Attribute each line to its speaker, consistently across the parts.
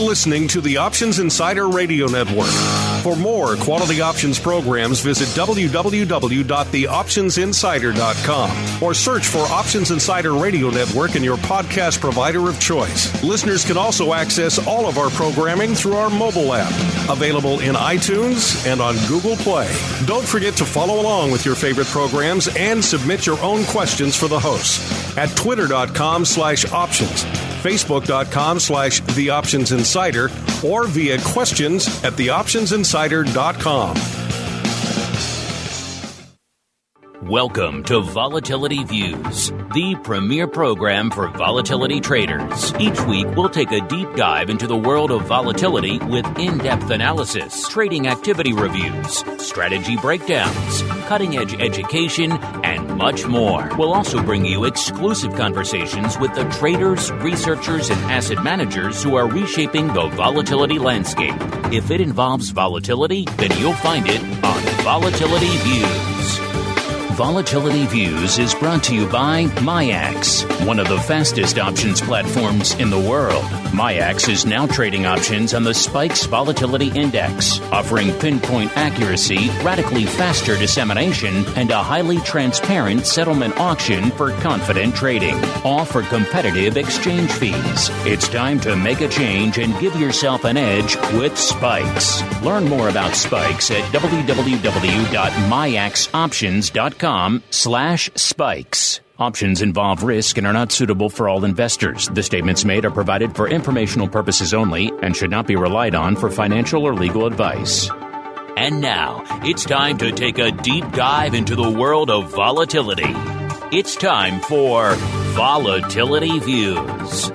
Speaker 1: listening to the Options Insider Radio Network. For more quality options programs, visit www.theoptionsinsider.com or search for Options Insider Radio Network in your podcast provider of choice. Listeners can also access all of our programming through our mobile app, available in iTunes and on Google Play. Don't forget to follow along with your favorite programs and submit your own questions for the hosts at twitter.com/options, facebook.com/theoptionsinsider, or via questions at theoptionsinsider.com.
Speaker 2: Welcome to Volatility Views, the premier program for volatility traders. Each week, we'll take a deep dive into the world of volatility with in-depth analysis, trading activity reviews, strategy breakdowns, cutting-edge education, and much more. We'll also bring you exclusive conversations with the traders, researchers, and asset managers who are reshaping the volatility landscape. If it involves volatility, then you'll find it on Volatility Views. Volatility Views is brought to you by Miax, one of the fastest options platforms in the world. Miax is now trading options on the Spikes Volatility Index, offering pinpoint accuracy, radically faster dissemination, and a highly transparent settlement auction for confident trading, all for competitive exchange fees. It's time to make a change and give yourself an edge with Spikes. Learn more about Spikes at www.miaxoptions.com/spikes. Options involve risk and are not suitable for all investors. The statements made are provided for informational purposes only and should not be relied on for financial or legal advice. And now, it's time to take a deep dive into the world of volatility. It's time for Volatility Views.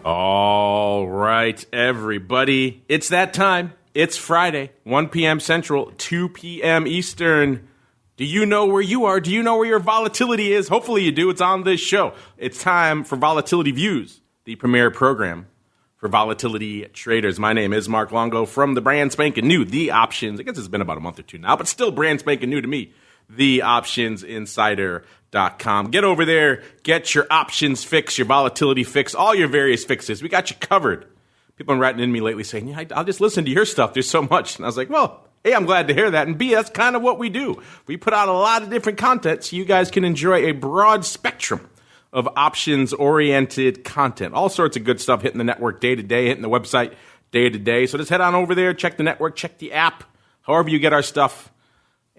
Speaker 3: All right, everybody. It's that time. It's Friday, 1 p.m. Central, 2 p.m. Eastern. Do you know where you are? Do you know where your volatility is? Hopefully you do. It's on this show. It's time for Volatility Views, the premier program for volatility traders. My name is Mark Longo from the brand spanking new, The Options. I guess it's been about a month or two now, but still brand spanking new to me, theoptionsinsider.com. Get over there, get your options fix, your volatility fix, all your various fixes. We got you covered. People have been writing in me lately saying, yeah, I'll just listen to your stuff. There's so much. And I was like, well, A, I'm glad to hear that. And B, that's kind of what we do. We put out a lot of different content so you guys can enjoy a broad spectrum of options-oriented content. All sorts of good stuff hitting the network day to day, hitting the website day to day. So just head on over there, check the network, check the app, however you get our stuff.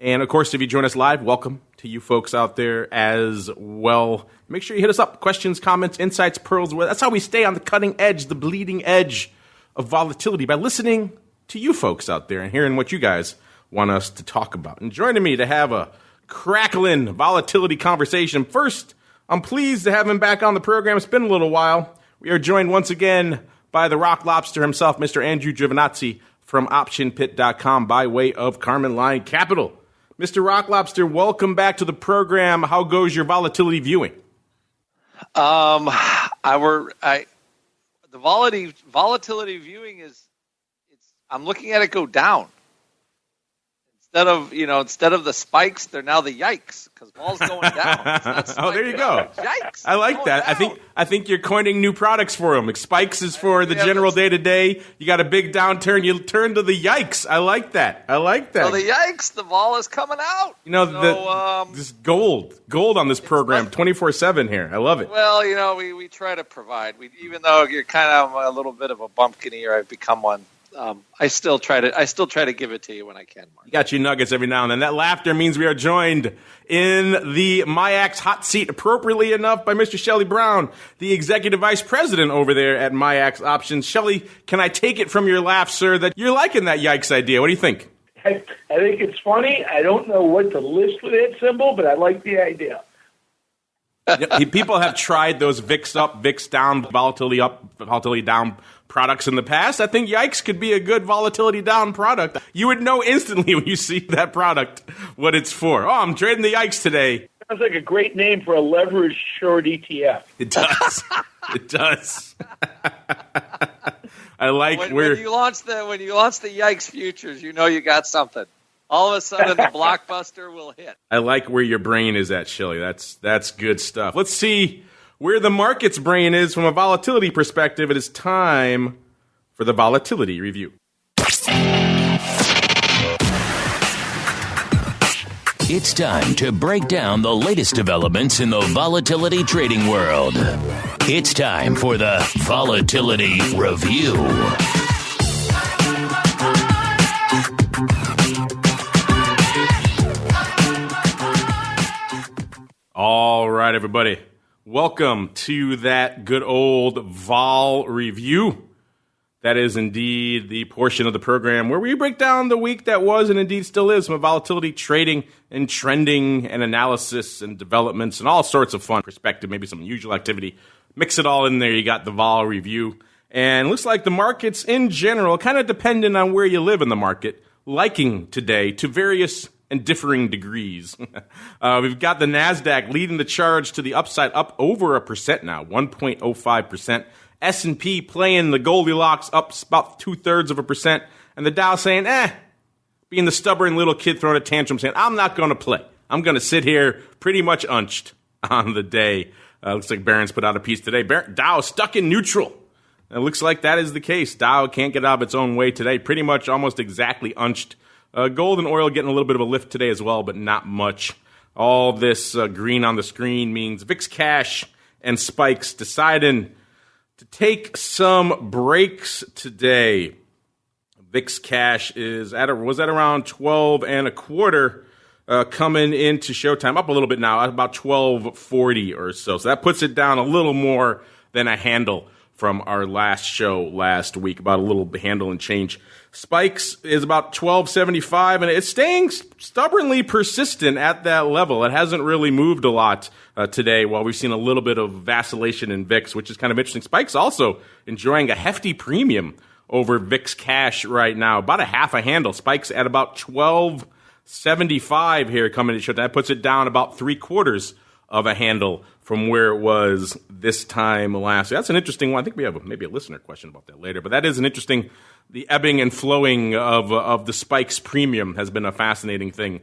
Speaker 3: And, of course, if you join us live, welcome to you folks out there as well. Make sure you hit us up. Questions, comments, insights, pearls. That's how we stay on the cutting edge, the bleeding edge of volatility, by listening to you folks out there and hearing what you guys want us to talk about. And joining me to have a crackling volatility conversation. First, I'm pleased to have him back on the program. It's been a little while. We are joined once again by the rock lobster himself, Mr. Andrew Giovinazzi from OptionPit.com by way of Carmen Line Capital. Mr. Rock Lobster, welcome back to the program. How goes your volatility viewing?
Speaker 4: The volatility viewing I'm looking at it go down. Instead of the spikes, they're now the yikes because vol's going down.
Speaker 3: Oh, there you go.
Speaker 4: Yikes!
Speaker 3: I like that.
Speaker 4: Down.
Speaker 3: I think you're coining new products for them. Spikes is for the general day to day. You got a big downturn, you turn to the yikes. I like that.
Speaker 4: So the yikes, the vol is coming out.
Speaker 3: This gold on this program, 24/7 here. I love it.
Speaker 4: Well, we try to provide. Even though you're kind of a little bit of a bumpkin here, I've become one. I still try to give it to you when I can, Mark.
Speaker 3: You got your nuggets every now and then. That laughter means we are joined in the Miax hot seat, appropriately enough, by Mr. Shelly Brown, the executive vice president over there at Miax Options. Shelly, can I take it from your laugh, sir, that you're liking that yikes idea? What do you think?
Speaker 5: I think it's funny. I don't know what to list with that symbol, but I like the idea.
Speaker 3: People have tried those VIX up, VIX down, volatility up, volatility down products in the past. I think yikes could be a good volatility down product. You would know instantly when you see that product what it's for. Oh, I'm trading the yikes today.
Speaker 5: Sounds like a great name for a leveraged short ETF.
Speaker 3: It does. It does. I like
Speaker 4: when you launch the yikes futures, you got something. all of a sudden the blockbuster will hit.
Speaker 3: I like where your brain is at, Shelly. That's good stuff. Let's see where the market's brain is from a volatility perspective. It is time for the volatility review.
Speaker 2: It's time to break down the latest developments in the volatility trading world. It's time for the Volatility Review.
Speaker 3: All right, everybody. Welcome to that good old Vol Review. That is indeed the portion of the program where we break down the week that was and indeed still is from volatility trading and trending and analysis and developments and all sorts of fun perspective, maybe some unusual activity. Mix it all in there. You got the Vol Review. And it looks like the markets in general, kind of dependent on where you live in the market, liking today to various and differing degrees. We've got the NASDAQ leading the charge to the upside, up over 1% now, 1.05%. S&P playing the Goldilocks, up about 2/3%, and the Dow saying, being the stubborn little kid throwing a tantrum, saying, I'm not going to play. I'm going to sit here pretty much unched on the day. Looks like Barron's put out a piece today. Dow stuck in neutral. It looks like that is the case. Dow can't get out of its own way today, pretty much almost exactly unched. Gold and oil getting a little bit of a lift today as well, but not much. All this green on the screen means VIX cash and spikes deciding to take some breaks today. VIX cash was at around 12 and a quarter coming into showtime, up a little bit now, at about 12.40 or so. So that puts it down a little more than a handle from our last show last week, about a little handle and change. Spikes is about 12.75, and it's staying stubbornly persistent at that level. It hasn't really moved a lot today, while we've seen a little bit of vacillation in VIX, which is kind of interesting. Spikes also enjoying a hefty premium over VIX cash right now, about a half a handle. Spikes at about 12.75 here coming to show. That puts it down about 3/4 of a handle from where it was this time last year. That's an interesting one. I think we have maybe a listener question about that later, but that is an interesting, the ebbing and flowing of the spikes premium has been a fascinating thing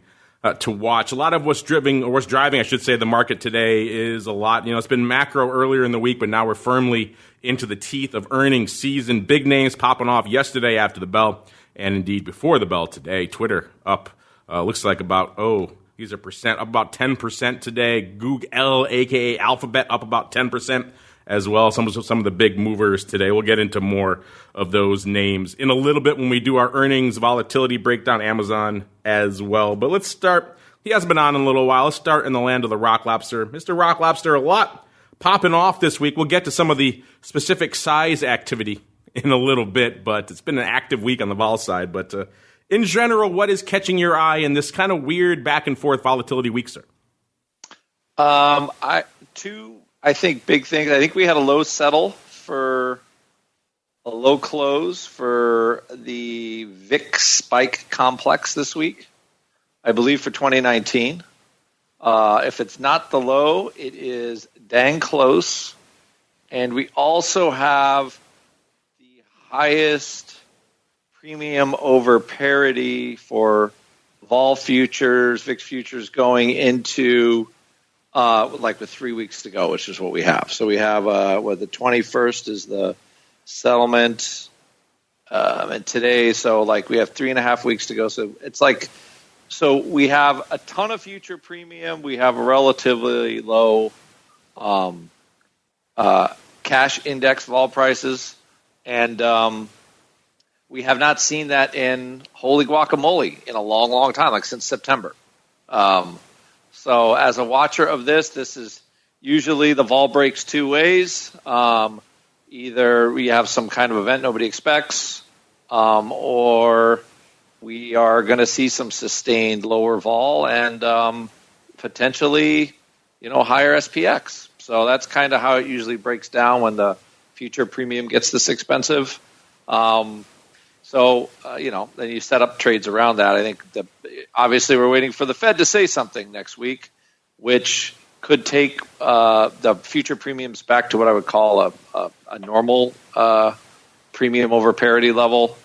Speaker 3: to watch. A lot of what's driving, I should say, the market today is a lot, it's been macro earlier in the week, but now we're firmly into the teeth of earnings season. Big names popping off yesterday after the bell, and indeed before the bell today. Twitter up, looks like about, these are percent, up about 10% today. Google, a.k.a. Alphabet, up about 10% as well. Some of the big movers today. We'll get into more of those names in a little bit when we do our earnings volatility breakdown, Amazon as well. But let's start. He hasn't been on in a little while. Let's start in the land of the Rock Lobster. Mr. Rock Lobster, a lot popping off this week. We'll get to some of the specific size activity in a little bit, but it's been an active week on the vol side. But in general, what is catching your eye in this kind of weird back and forth volatility week, sir?
Speaker 4: I think big things. I think we had a low settle for a low close for the VIX spike complex this week, I believe for 2019. If it's not the low, it is dang close. And we also have the highest premium over parity for vol futures, VIX futures going into with 3 weeks to go, which is what we have. So we have the 21st is the settlement, and today, so we have 3.5 weeks to go. So it's so we have a ton of future premium. We have a relatively low cash index vol prices, and we have not seen that in holy guacamole in a long, long time, since September. So as a watcher of this is usually the vol breaks two ways. Either we have some kind of event nobody expects, or we are going to see some sustained lower vol and potentially, higher SPX. So that's kind of how it usually breaks down when the future premium gets this expensive. So, then you set up trades around that. I think obviously we're waiting for the Fed to say something next week, which could take the future premiums back to what I would call a normal premium over parity level.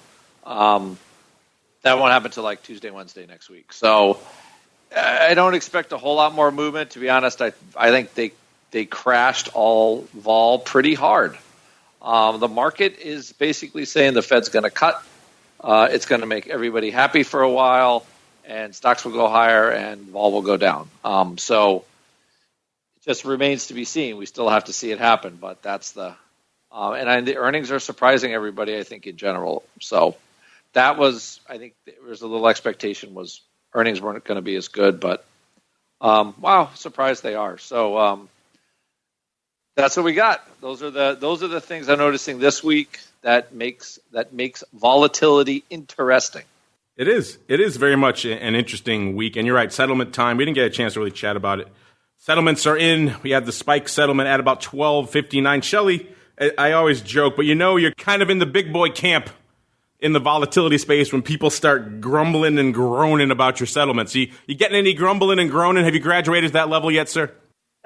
Speaker 4: That won't happen till like Tuesday, Wednesday next week. So I don't expect a whole lot more movement. To be honest, I think they crashed all vol pretty hard. The market is basically saying the Fed's going to cut. It's going to make everybody happy for a while, and stocks will go higher and vol will go down. So it just remains to be seen. We still have to see it happen, but that's the the earnings are surprising everybody, I think, in general. So that was, I think there was a little expectation was earnings weren't going to be as good, but wow, surprised they are. So that's what we got. Those are the things I'm noticing this week that makes volatility interesting.
Speaker 3: It is very much an interesting week, and you're right. Settlement time. We didn't get a chance to really chat about it. Settlements are in. We had the spike settlement at about 12:59. Shelly, I always joke, but you're kind of in the big boy camp in the volatility space when people start grumbling and groaning about your settlements. You getting any grumbling and groaning? Have you graduated to that level yet, sir?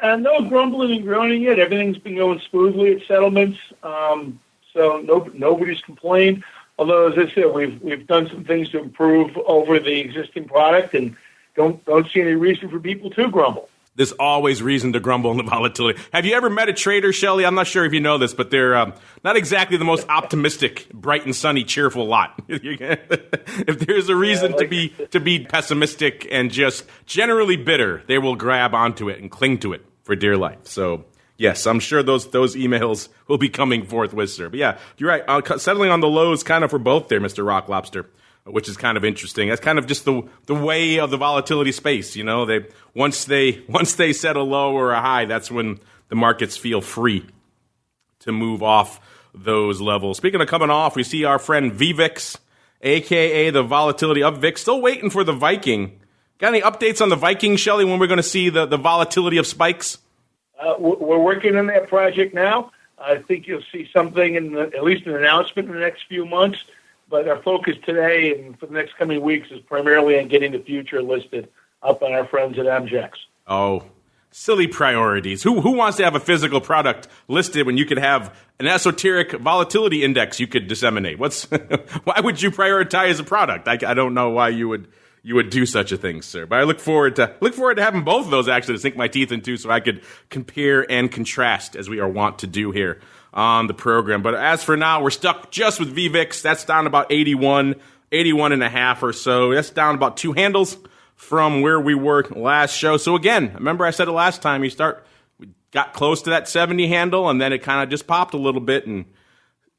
Speaker 5: No grumbling and groaning yet. Everything's been going smoothly at settlements, so nobody's complained. Although, as I said, we've done some things to improve over the existing product, and don't see any reason for people to grumble.
Speaker 3: There's always reason to grumble in the volatility. Have you ever met a trader, Shelly? I'm not sure if you know this, but they're not exactly the most optimistic, bright and sunny, cheerful lot. If there's a reason to be pessimistic and just generally bitter, they will grab onto it and cling to it for dear life. So, yes, I'm sure those emails will be coming forthwith, sir. But yeah, you're right. Settling on the lows kind of for both there, Mr. Rock Lobster, which is kind of interesting. That's kind of just the way of the volatility space. They once they set a low or a high, that's when the markets feel free to move off those levels. Speaking of coming off, we see our friend VVIX, aka the volatility of VIX, still waiting for the Viking. Got any updates on the Viking, Shelly, when we're going to see the volatility of spikes?
Speaker 5: We're working on that project now. I think you'll see something at least an announcement in the next few months. But our focus today and for the next coming weeks is primarily on getting the future listed up on our friends at AMZN.
Speaker 3: Oh, silly priorities. Who wants to have a physical product listed when you could have an esoteric volatility index you could disseminate? Why would you prioritize a product? I don't know why you would do such a thing, sir. But I look forward to having both of those actually to sink my teeth into so I could compare and contrast as we are wont to do here on the program. But as for now, we're stuck just with VVIX. That's down about 81 and a half or so. That's down about 2 handles from where we were last show. So again, remember I said it last time, we got close to that 70 handle and then it kind of just popped a little bit and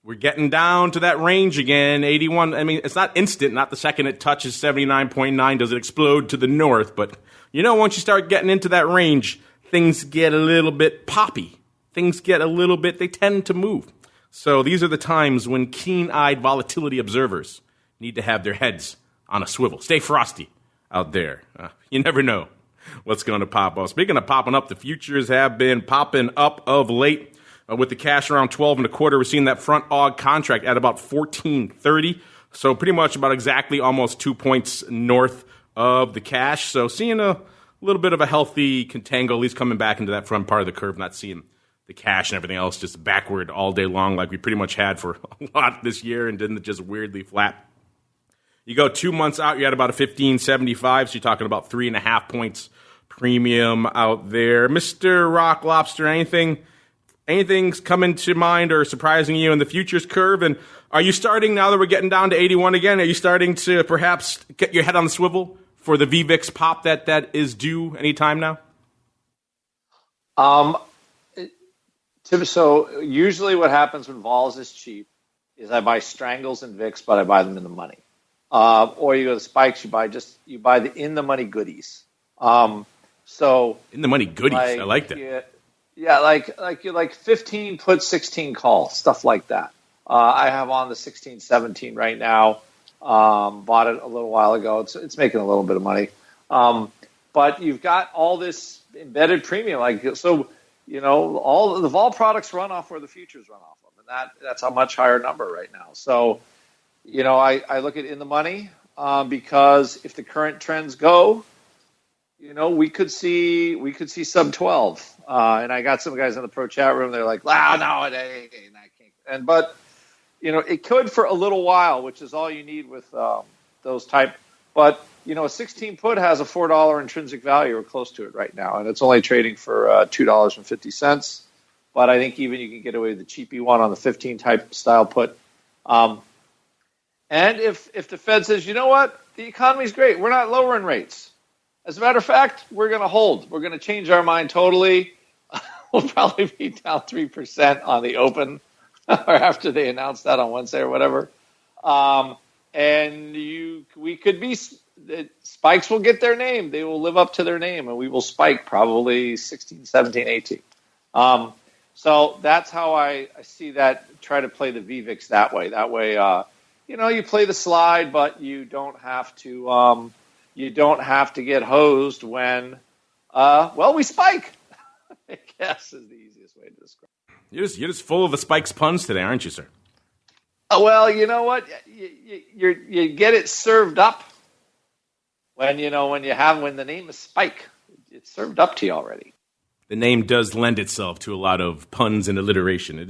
Speaker 3: we're getting down to that range again, 81. I mean, it's not instant, not the second it touches 79.9 does it explode to the north. But, once you start getting into that range, things get a little bit poppy. They tend to move. So these are the times when keen-eyed volatility observers need to have their heads on a swivel. Stay frosty out there. You never know what's going to pop up. Speaking of popping up, the futures have been popping up of late. With the cash around 12 and a quarter, we're seeing that front AUG contract at about 14.30. So pretty much about exactly almost 2 points north of the cash. So seeing a little bit of a healthy contango, at least coming back into that front part of the curve, not seeing the cash and everything else just backward all day long like we pretty much had for a lot this year and didn't just weirdly flat. You go 2 months out, you're at about a 15.75, so you're talking about 3.5 points premium out there. Mr. Rock Lobster, anything's coming to mind or surprising you in the futures curve? And are you starting, now that we're getting down to 81 again, are you starting to perhaps get your head on the swivel for the VVIX pop that is due anytime now?
Speaker 4: So usually what happens when vols is cheap is I buy strangles and VIX, but I buy them in the money. Or you go to spikes, you buy the in the money goodies. So
Speaker 3: in the money goodies, I like that.
Speaker 4: Yeah, like 15 put, 16 call, stuff like that. I have on the 16-17 right now. Bought it a little while ago. It's making a little bit of money. But you've got all this embedded premium, all the vol products run off where the futures run off of, and that's a much higher number right now. So, I look at in the money because if the current trends go, we could see sub 12. And I got some guys in the pro chat room. They're like, no, I can't. But it could for a little while, which is all you need with those type. But, a 16 put has a $4 intrinsic value or close to it right now, and it's only trading for $2.50. But I think even you can get away with the cheapy one on the 15 type style put. And if the Fed says, you know what, the economy's great, we're not lowering rates. As a matter of fact, we're going to hold. We're going to change our mind totally. We'll probably be down 3% on the open or after they announce that on Wednesday or whatever. We could be, spikes will get their name. They will live up to their name, and we will spike probably 16, 17, 18. So that's how I see that, try to play the VVIX that way. That way, you play the slide, but you don't have to get hosed when, we spike. I guess is the easiest way to describe it.
Speaker 3: You're just full of the spikes puns today, aren't you, sir?
Speaker 4: Well, you know what? You get it served up when the name is Spike. It's served up to you already.
Speaker 3: The name does lend itself to a lot of puns and alliteration. It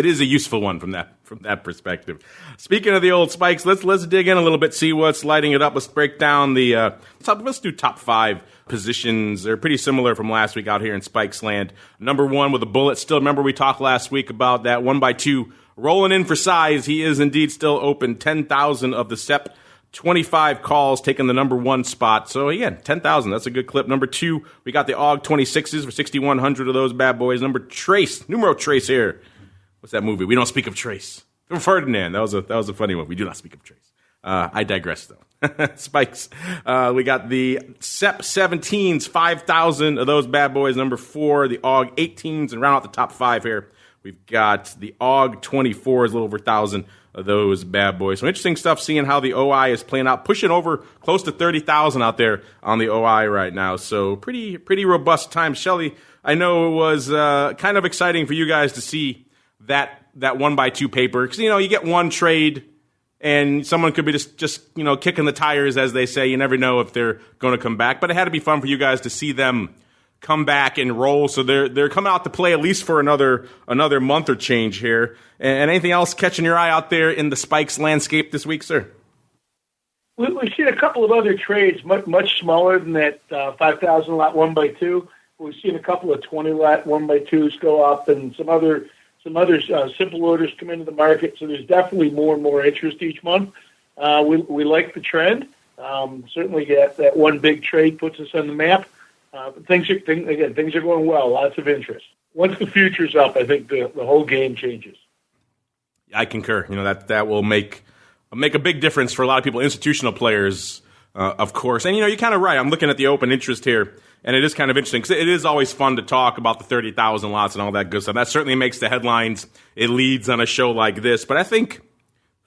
Speaker 3: is a useful one from that perspective. Speaking of the old spikes, let's dig in a little bit, see what's lighting it up. Let's break down let's do top 5 positions. They're pretty similar from last week out here in Spikes land. Number 1 with a bullet. Still, remember we talked last week about that 1x2 rolling in for size. He is indeed still open. 10,000 of the SEP. 25 calls taking the number 1 spot. So again, 10,000. That's a good clip. Number 2, we got the AUG 26s for 6,100 of those bad boys. Numero Trace here. What's that movie? We don't speak of Trace. From Ferdinand. That was a funny one. We do not speak of Trace. I digress though. Spikes. We got the SEP 17s, 5,000 of those bad boys. Number 4, the AUG 18s, and round out the top 5 here. We've got the AUG 24s, a little over 1,000 of those bad boys. So interesting stuff seeing how the OI is playing out, pushing over close to 30,000 out there on the OI right now. So pretty robust time. Shelly, I know it was kind of exciting for you guys to see that 1x2 paper because you get one trade and someone could be just kicking the tires, as they say. You never know if they're going to come back, but it had to be fun for you guys to see them come back and roll. So they're coming out to play at least for another month or change here. And anything else catching your eye out there in the Spikes landscape this week, sir?
Speaker 5: We've seen a couple of other trades much smaller than that 5,000 lot 1x2. We've seen a couple of 20 lot 1x2s go up, and some other simple orders come into the market. So there's definitely more and more interest each month. We like the trend. Certainly that one big trade puts us on the map. Things are going well. Lots of interest. Once the future's up, I think the whole game changes.
Speaker 3: I concur. That will make a big difference for a lot of people, institutional players, of course. And you're kind of right. I'm looking at the open interest here, and it is kind of interesting because it is always fun to talk about the 30,000 lots and all that good stuff. That certainly makes the headlines. It leads on a show like this. But I think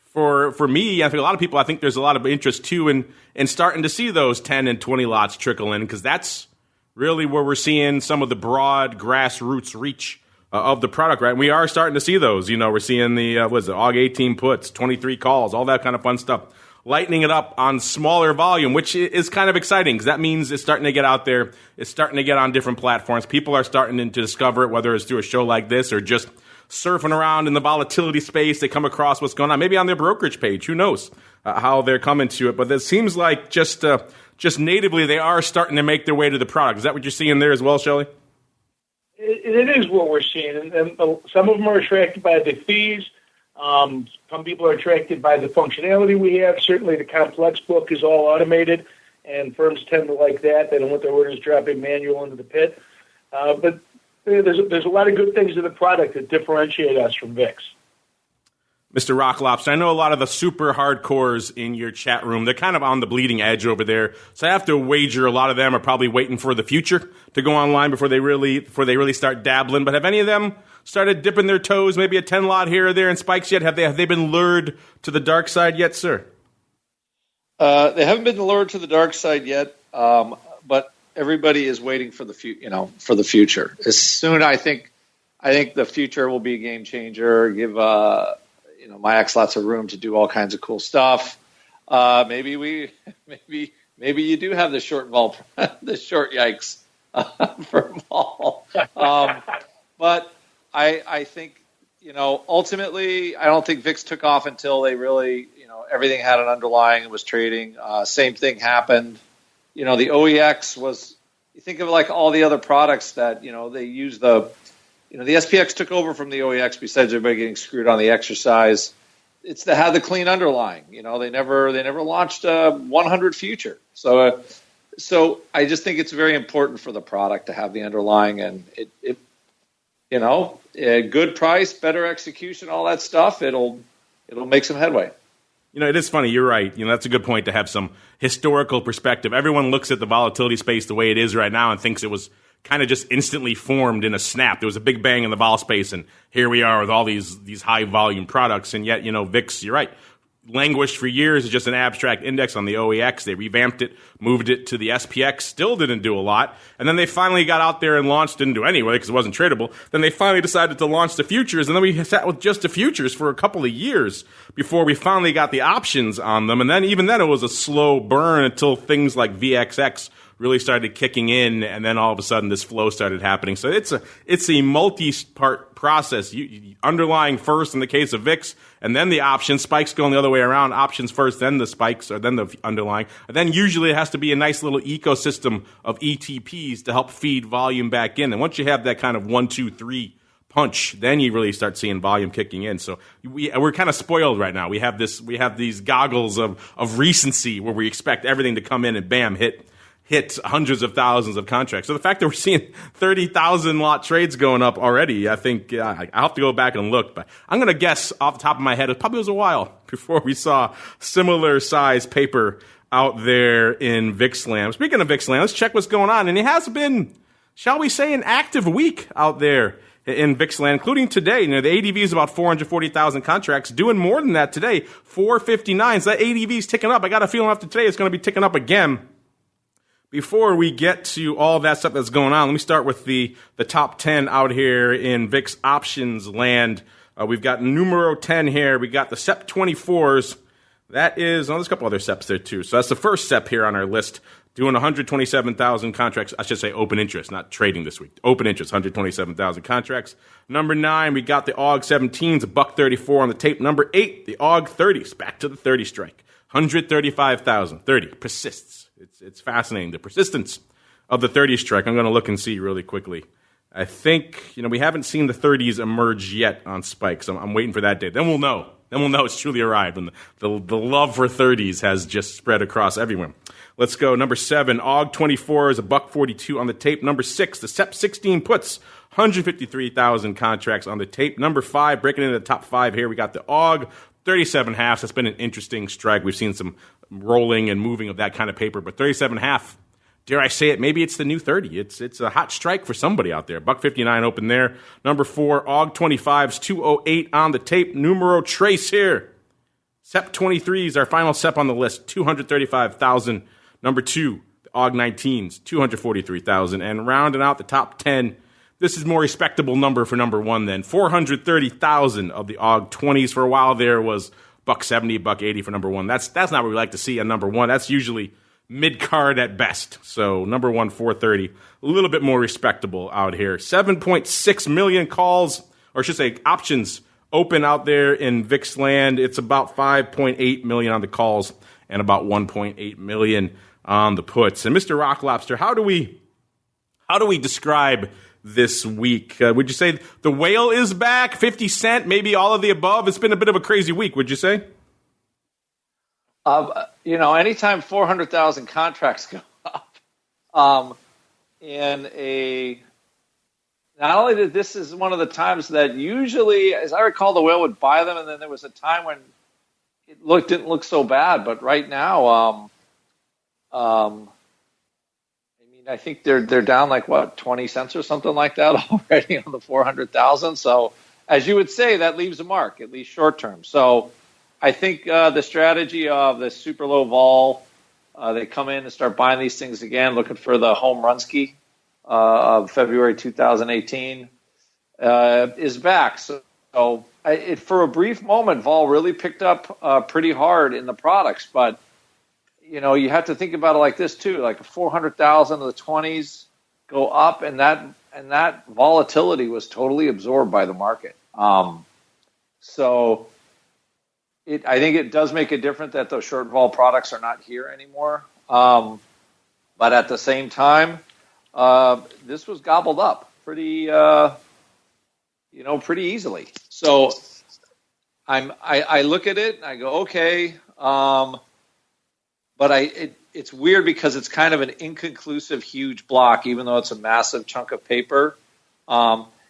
Speaker 3: for me, I think a lot of people, I think there's a lot of interest too in starting to see those 10 and 20 lots trickle in because that's really where we're seeing some of the broad grassroots reach of the product, right? And we are starting to see those. We're seeing the AUG 18 puts, 23 calls, all that kind of fun stuff. Lightening it up on smaller volume, which is kind of exciting because that means it's starting to get out there. It's starting to get on different platforms. People are starting to discover it, whether it's through a show like this or just surfing around in the volatility space. They come across what's going on, maybe on their brokerage page. Who knows how they're coming to it? But it seems like just natively they are starting to make their way to the product. Is that what you're seeing there as well, Shelly?
Speaker 5: It is what we're seeing, and some of them are attracted by the fees. Some people are attracted by the functionality we have. Certainly the complex book is all automated, and firms tend to like that. They don't want their orders dropping manual into the pit. But there's a lot of good things in the product that differentiate us from VIX.
Speaker 3: Mr. Rock Lobster, I know a lot of the super hardcores in your chat room, they're kind of on the bleeding edge over there. So I have to wager a lot of them are probably waiting for the future to go online before they really start dabbling. But have any of them started dipping their toes, maybe a 10 lot here or there in spikes yet? Have they been lured to the dark side yet, sir?
Speaker 4: They haven't been lured to the dark side yet, but everybody is waiting for the future. As soon, I think the future will be a game changer. Give Miax lots of room to do all kinds of cool stuff. Maybe you do have the short vol, the short yikes for vol. But I think ultimately I don't think VIX took off until they really everything had an underlying and was trading. Same thing happened. The OEX was, you think of like all the other products that, they use the SPX took over from the OEX besides everybody getting screwed on the exercise. It's they had the clean underlying. They never launched a 100 future. So I just think it's very important for the product to have the underlying, and it a good price, better execution, all that stuff. It'll make some headway.
Speaker 3: It is funny. You're right. That's a good point to have some historical perspective. Everyone looks at the volatility space the way it is right now and thinks it was kind of just instantly formed in a snap. There was a big bang in the vol space, and here we are with all these high volume products. And yet, VIX, you're right, languished for years as just an abstract index on the OEX. They revamped it, moved it to the SPX, still didn't do a lot. And then they finally got out there and launched, didn't do anyway because it wasn't tradable. Then they finally decided to launch the futures, and then we sat with just the futures for a couple of years before we finally got the options on them. And then even then it was a slow burn until things like VXX really started kicking in, and then all of a sudden this flow started happening. So it's a multi-part process. You underlying first in the case of VIX, and then the options. Spikes going the other way around. Options first, then the spikes, or then the underlying. And then usually it has to be a nice little ecosystem of ETPs to help feed volume back in. And once you have that kind of 1, 2, 3 punch, then you really start seeing volume kicking in. So we're kind of spoiled right now. We have these goggles of recency where we expect everything to come in and bam, hit hundreds of thousands of contracts. So the fact that we're seeing 30,000 lot trades going up already, I think I'll have to go back and look. But I'm going to guess off the top of my head, it probably was a while before we saw similar size paper out there in VIX land. Speaking of VIX land, let's check what's going on. And it has been, shall we say, an active week out there in VIX land, including today. The ADV is about 440,000 contracts, doing more than that today, 459. So that ADV is ticking up. I got a feeling after today it's going to be ticking up again. Before we get to all that stuff that's going on, let me start with the top 10 out here in VIX options land. We've got numero 10 here. We got the SEP 24s. That is, there's a couple other SEPs there too. So that's the first SEP here on our list, doing 127,000 contracts. I should say open interest, not trading this week. Open interest, 127,000 contracts. Number 9, we got the AUG 17s, $1.34 on the tape. Number 8, the AUG 30s, back to the 30 strike, 135,000. 30 persists. It's fascinating, the persistence of the 30 strike. I'm going to look and see really quickly. I think, we haven't seen the 30s emerge yet on spikes. I'm waiting for that day. Then we'll know. Then we'll know it's truly arrived. And the love for 30s has just spread across everyone. Let's go. Number 7, AUG 24 is $1.42 on the tape. Number 6, the SEP 16 puts, 153,000 contracts on the tape. Number 5, breaking into the top 5 here, we got the AUG 37 halves. That's been an interesting strike. We've seen some rolling and moving of that kind of paper, but 37 half, dare I say it, maybe it's the new 30. It's a hot strike for somebody out there. $1.59 open there. Number 4, AUG 25s, 208 on the tape. Numero trace here. SEP 23s, our final SEP on the list, 235,000. Number 2, the AUG 19s, 243,000. And rounding out the top 10, this is a more respectable number for number 1 then. 430,000 of the AUG 20s. For a while there was $1.70, $1.80 for number 1. That's not what we like to see on number 1. That's usually mid-card at best. So number 1, 430, a little bit more respectable out here. 7.6 million calls, or I should say options, open out there in VIX land. It's about 5.8 million on the calls and about 1.8 million on the puts. And Mr. Rock Lobster, how do we describe this week? Would you say the whale is back, 50 Cent, maybe all of the above? It's been a bit of a crazy week, would you say?
Speaker 4: Anytime 400,000 contracts go up, not only that this is one of the times that usually, as I recall, the whale would buy them, and then there was a time when it didn't look so bad, but right now, I think they're down like 20 cents or something like that already on the 400,000. So as you would say, that leaves a mark, at least short term. So I think the strategy of the super low vol, they come in and start buying these things again, looking for the home run ski of February 2018 is back. So for a brief moment, vol really picked up pretty hard in the products, but you have to think about it like this too, like 400,000 of the 20s go up, and that volatility was totally absorbed by the market. So I think it does make a difference that those short vol products are not here anymore. But at the same time, this was gobbled up pretty easily. So I look at it and I go, okay. But it's weird because it's kind of an inconclusive, huge block, even though it's a massive chunk of paper.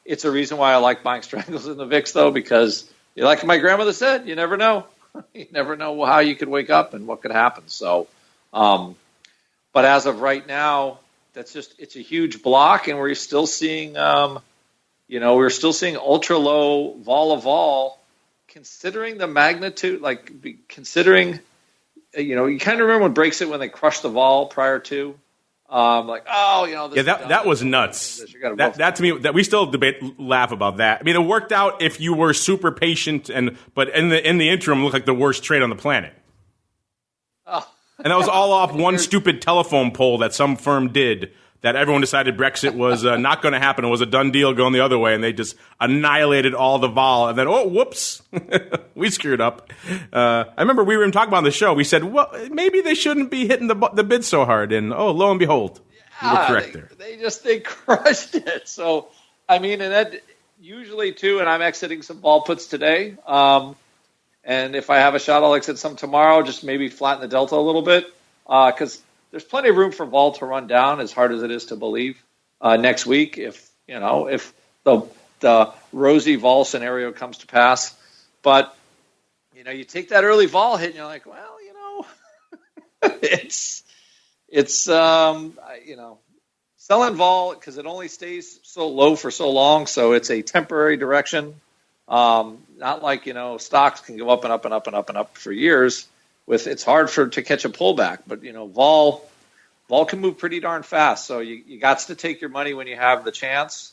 Speaker 4: It's a reason why I like buying strangles in the VIX, though, because like my grandmother said, you never know. You never know how you could wake up and what could happen. So, but as of right now, it's a huge block, and we're still seeing, we're still seeing ultra low vol of vol, considering the magnitude, considering. You kind of remember when breaks it when they crushed the vol prior to,
Speaker 3: that was nuts. That to me, that we still laugh about that. I mean, it worked out if you were super patient, but in the interim, it looked like the worst trade on the planet.
Speaker 4: Oh.
Speaker 3: And that was all off one stupid telephone poll that some firm did. That everyone decided Brexit was not going to happen. It was a done deal going the other way, and they just annihilated all the vol. And then, oh, whoops, we screwed up. I remember we were even talking about on the show. We said, well, maybe they shouldn't be hitting the bid so hard. And, oh, lo and behold, we were correct there.
Speaker 4: They crushed it. So, I mean, and that usually, too, and I'm exiting some vol puts today. And if I have a shot, I'll exit some tomorrow, just maybe flatten the delta a little bit. Because there's plenty of room for vol to run down, as hard as it is to believe, next week if the rosy vol scenario comes to pass. But you take that early vol hit, and you're like, well, it's selling vol because it only stays so low for so long, so it's a temporary direction. Not like stocks can go up and up and up and up and up for years. It's hard to catch a pullback, but vol can move pretty darn fast. So you got to take your money when you have the chance.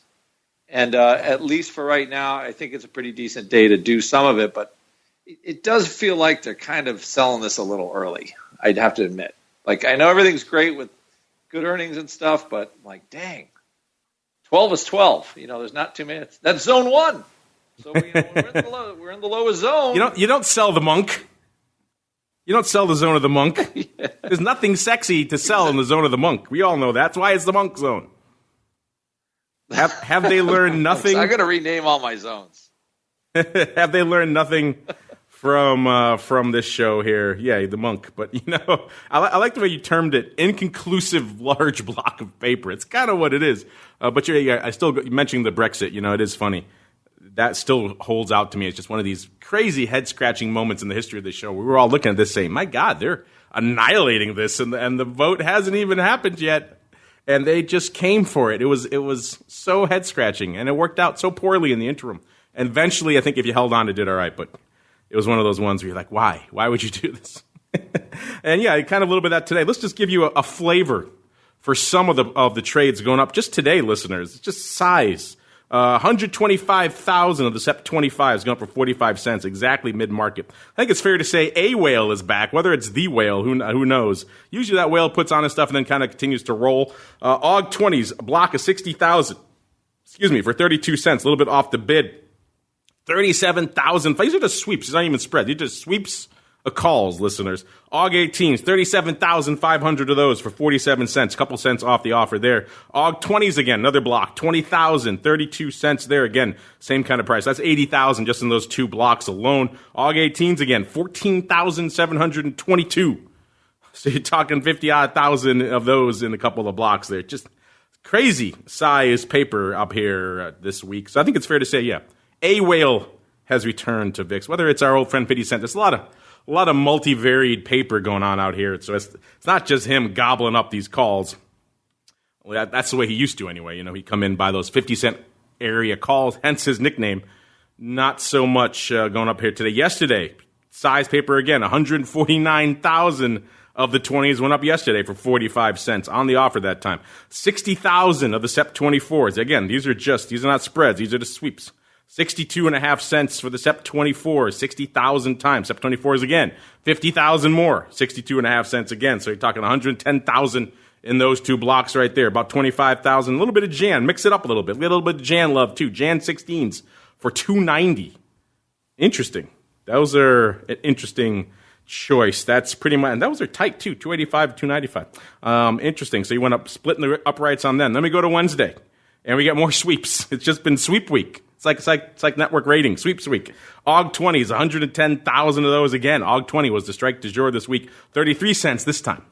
Speaker 4: And at least for right now, I think it's a pretty decent day to do some of it. But it does feel like they're kind of selling this a little early. I'd have to admit. I know everything's great with good earnings and stuff, but dang, 12 is 12. There's not too many. That's zone one. So we're in the lowest zone.
Speaker 3: You don't sell the monk. You don't sell the zone of the monk.
Speaker 4: Yeah.
Speaker 3: There's nothing sexy to sell in the zone of the monk. We all know that. That's why it's the monk zone. Have they learned nothing?
Speaker 4: I'm going to rename all my zones.
Speaker 3: Have they learned nothing from this show here? Yeah, the monk. But I like the way you termed it, inconclusive large block of paper. It's kind of what it is. But I still mentioning the Brexit. It is funny. That still holds out to me. It's just one of these crazy head-scratching moments in the history of the show. We were all looking at this saying, my God, they're annihilating this, and the vote hasn't even happened yet. And they just came for it. It was so head-scratching, and it worked out so poorly in the interim. And eventually, I think if you held on, it did all right. But it was one of those ones where you're like, why? Why would you do this? And yeah, kind of a little bit of that today. Let's just give you a flavor for some of the trades going up just today, listeners. It's just size. 125,000 of the SEP 25 is going up for 45 cents, exactly mid-market. I think it's fair to say a whale is back, whether it's the whale, who knows. Usually that whale puts on his stuff and then kind of continues to roll. AUG 20s, a block of 60,000, for 32 cents, a little bit off the bid. 37,000, these are just sweeps, it's not even spread. These are just sweeps of calls, listeners. AUG 18s, 37,500 of those for 47 cents, a couple cents off the offer there. AUG 20s again, another block, 20,000, 32 cents there again, same kind of price. That's 80,000 just in those two blocks alone. AUG 18s again, 14,722. So you're talking 50-odd thousand of those in a couple of blocks there. Just crazy size paper up here this week. So I think it's fair to say, yeah, a whale has returned to VIX. Whether it's our old friend FiddyCent, there's a lot of multivaried paper going on out here. So it's not just him gobbling up these calls. Well, that's the way he used to anyway. He'd come in by those 50-cent area calls, hence his nickname. Not so much going up here today. Yesterday, size paper again, 149,000 of the 20s went up yesterday for 45 cents on the offer that time. 60,000 of the SEP 24s. Again, these are not spreads. These are the sweeps. 62.5 cents for the SEP 24, 60,000 times. SEP 24s again, 50,000 more, 62.5 cents again. So you're talking 110,000 in those two blocks right there. About 25,000, a little bit of Jan. Mix it up a little bit. We had a little bit of Jan love too. Jan 16s for $2.90. Interesting. Those are an interesting choice. That's pretty much, and those are tight too, 285 to 295. Interesting. So you went up, splitting the uprights on them. Then we go to Wednesday, and we get more sweeps. It's just been sweep week. It's like network rating, sweeps week. AUG 20s, 110,000 of those again. AUG 20 was the strike du jour this week, 33 cents this time,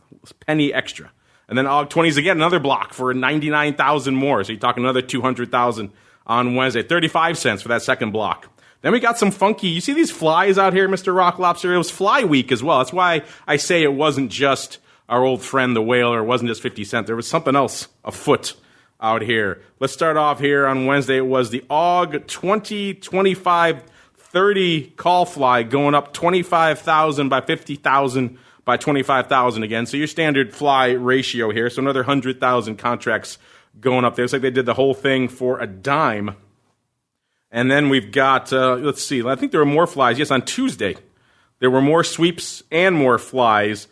Speaker 3: penny extra. And then AUG 20s again, another block for 99,000 more. So you're talking another 200,000 on Wednesday, 35 cents for that second block. Then we got some funky, you see these flies out here, Mr. Rock Lobster? It was fly week as well. That's why I say it wasn't just our old friend, the whale, or it wasn't just 50 cents. There was something else afoot out here. Let's start off here on Wednesday. It was the AUG 20, 25, 30 call fly going up 25,000 by 50,000 by 25,000 again. So your standard fly ratio here. So another 100,000 contracts going up there. It's like they did the whole thing for a dime. And then we've got, let's see, I think there were more flies. Yes, on Tuesday, there were more sweeps and more flies.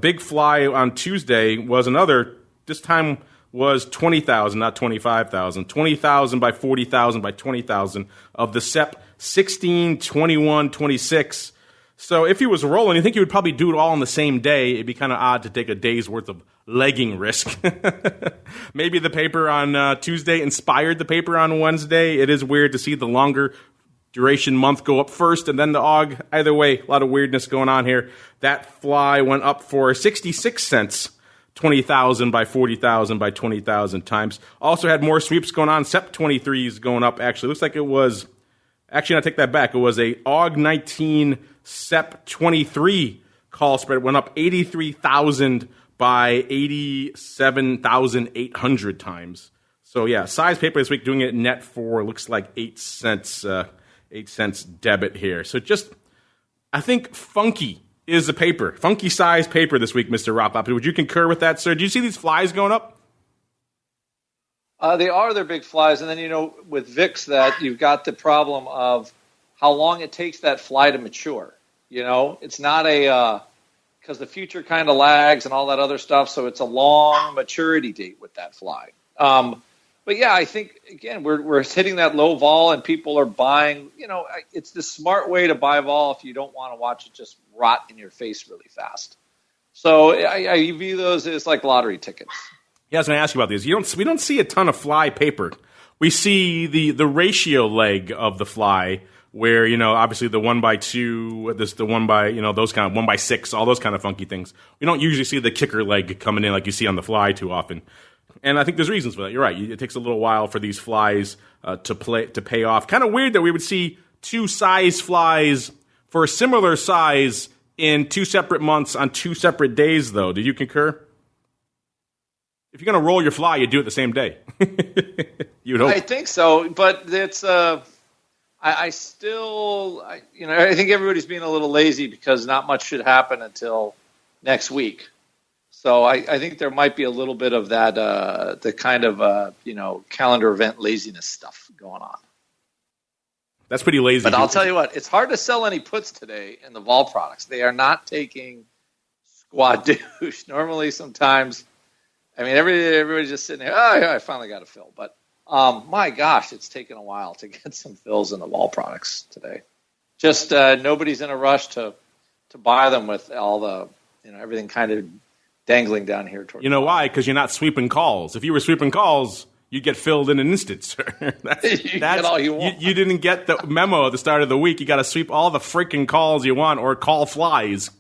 Speaker 3: Big fly on Tuesday was another, this time was 20,000, not 25,000. 20,000 by 40,000 by 20,000 of the SEP 16, 21, 26. So if he was rolling, you think he would probably do it all in the same day. It'd be kind of odd to take a day's worth of legging risk. Maybe the paper on Tuesday inspired the paper on Wednesday. It is weird to see the longer duration month go up first and then the AUG. Either way, a lot of weirdness going on here. That fly went up for 66 cents. 20,000 by 40,000 by 20,000 times. Also had more sweeps going on. SEP 23s going up, actually. Looks like it was, actually, I take that back. It was a AUG 19 SEP 23 call spread. It went up 83,000 by 87,800 times. So, yeah, size paper this week doing it net for, looks like 8 cents debit here. So just, I think funky is the paper. Funky size paper this week, Mr. Rock Lobster. Would you concur with that, sir? Do you see these flies going up?
Speaker 4: They're big flies. And then, with VIX, that you've got the problem of how long it takes that fly to mature. It's not because the future kind of lags and all that other stuff. So it's a long maturity date with that fly. But yeah, I think, again, we're hitting that low vol and people are buying. It's the smart way to buy vol if you don't want to watch it just rot in your face really fast. So I view those as like lottery tickets.
Speaker 3: Yeah, I was going to ask you about these. We don't see a ton of fly paper. We see the ratio leg of the fly where, obviously the 1x2, the 1x, those kind of 1x6, all those kind of funky things. We don't usually see the kicker leg coming in like you see on the fly too often. And I think there's reasons for that. You're right. It takes a little while for these flies to pay off. Kind of weird that we would see two size flies for a similar size in two separate months on two separate days, though. Do you concur? If you're going to roll your fly, you do it the same day. You'd hope.
Speaker 4: I think so, but it's I think everybody's being a little lazy because not much should happen until next week. So I think there might be a little bit of that, the kind of, calendar event laziness stuff going on.
Speaker 3: That's pretty lazy.
Speaker 4: But I'll tell you what, it's hard to sell any puts today in the vol products. They are not taking squad douche. Normally, sometimes, everybody's just sitting there, oh, yeah, I finally got a fill. But my gosh, it's taken a while to get some fills in the vol products today. Just nobody's in a rush to buy them with all the, everything kind of dangling down here.
Speaker 3: You know why? Because you're not sweeping calls. If you were sweeping calls, you'd get filled in an instant, sir.
Speaker 4: Get all you want.
Speaker 3: You didn't get the memo at the start of the week. You got to sweep all the freaking calls you want or call flies,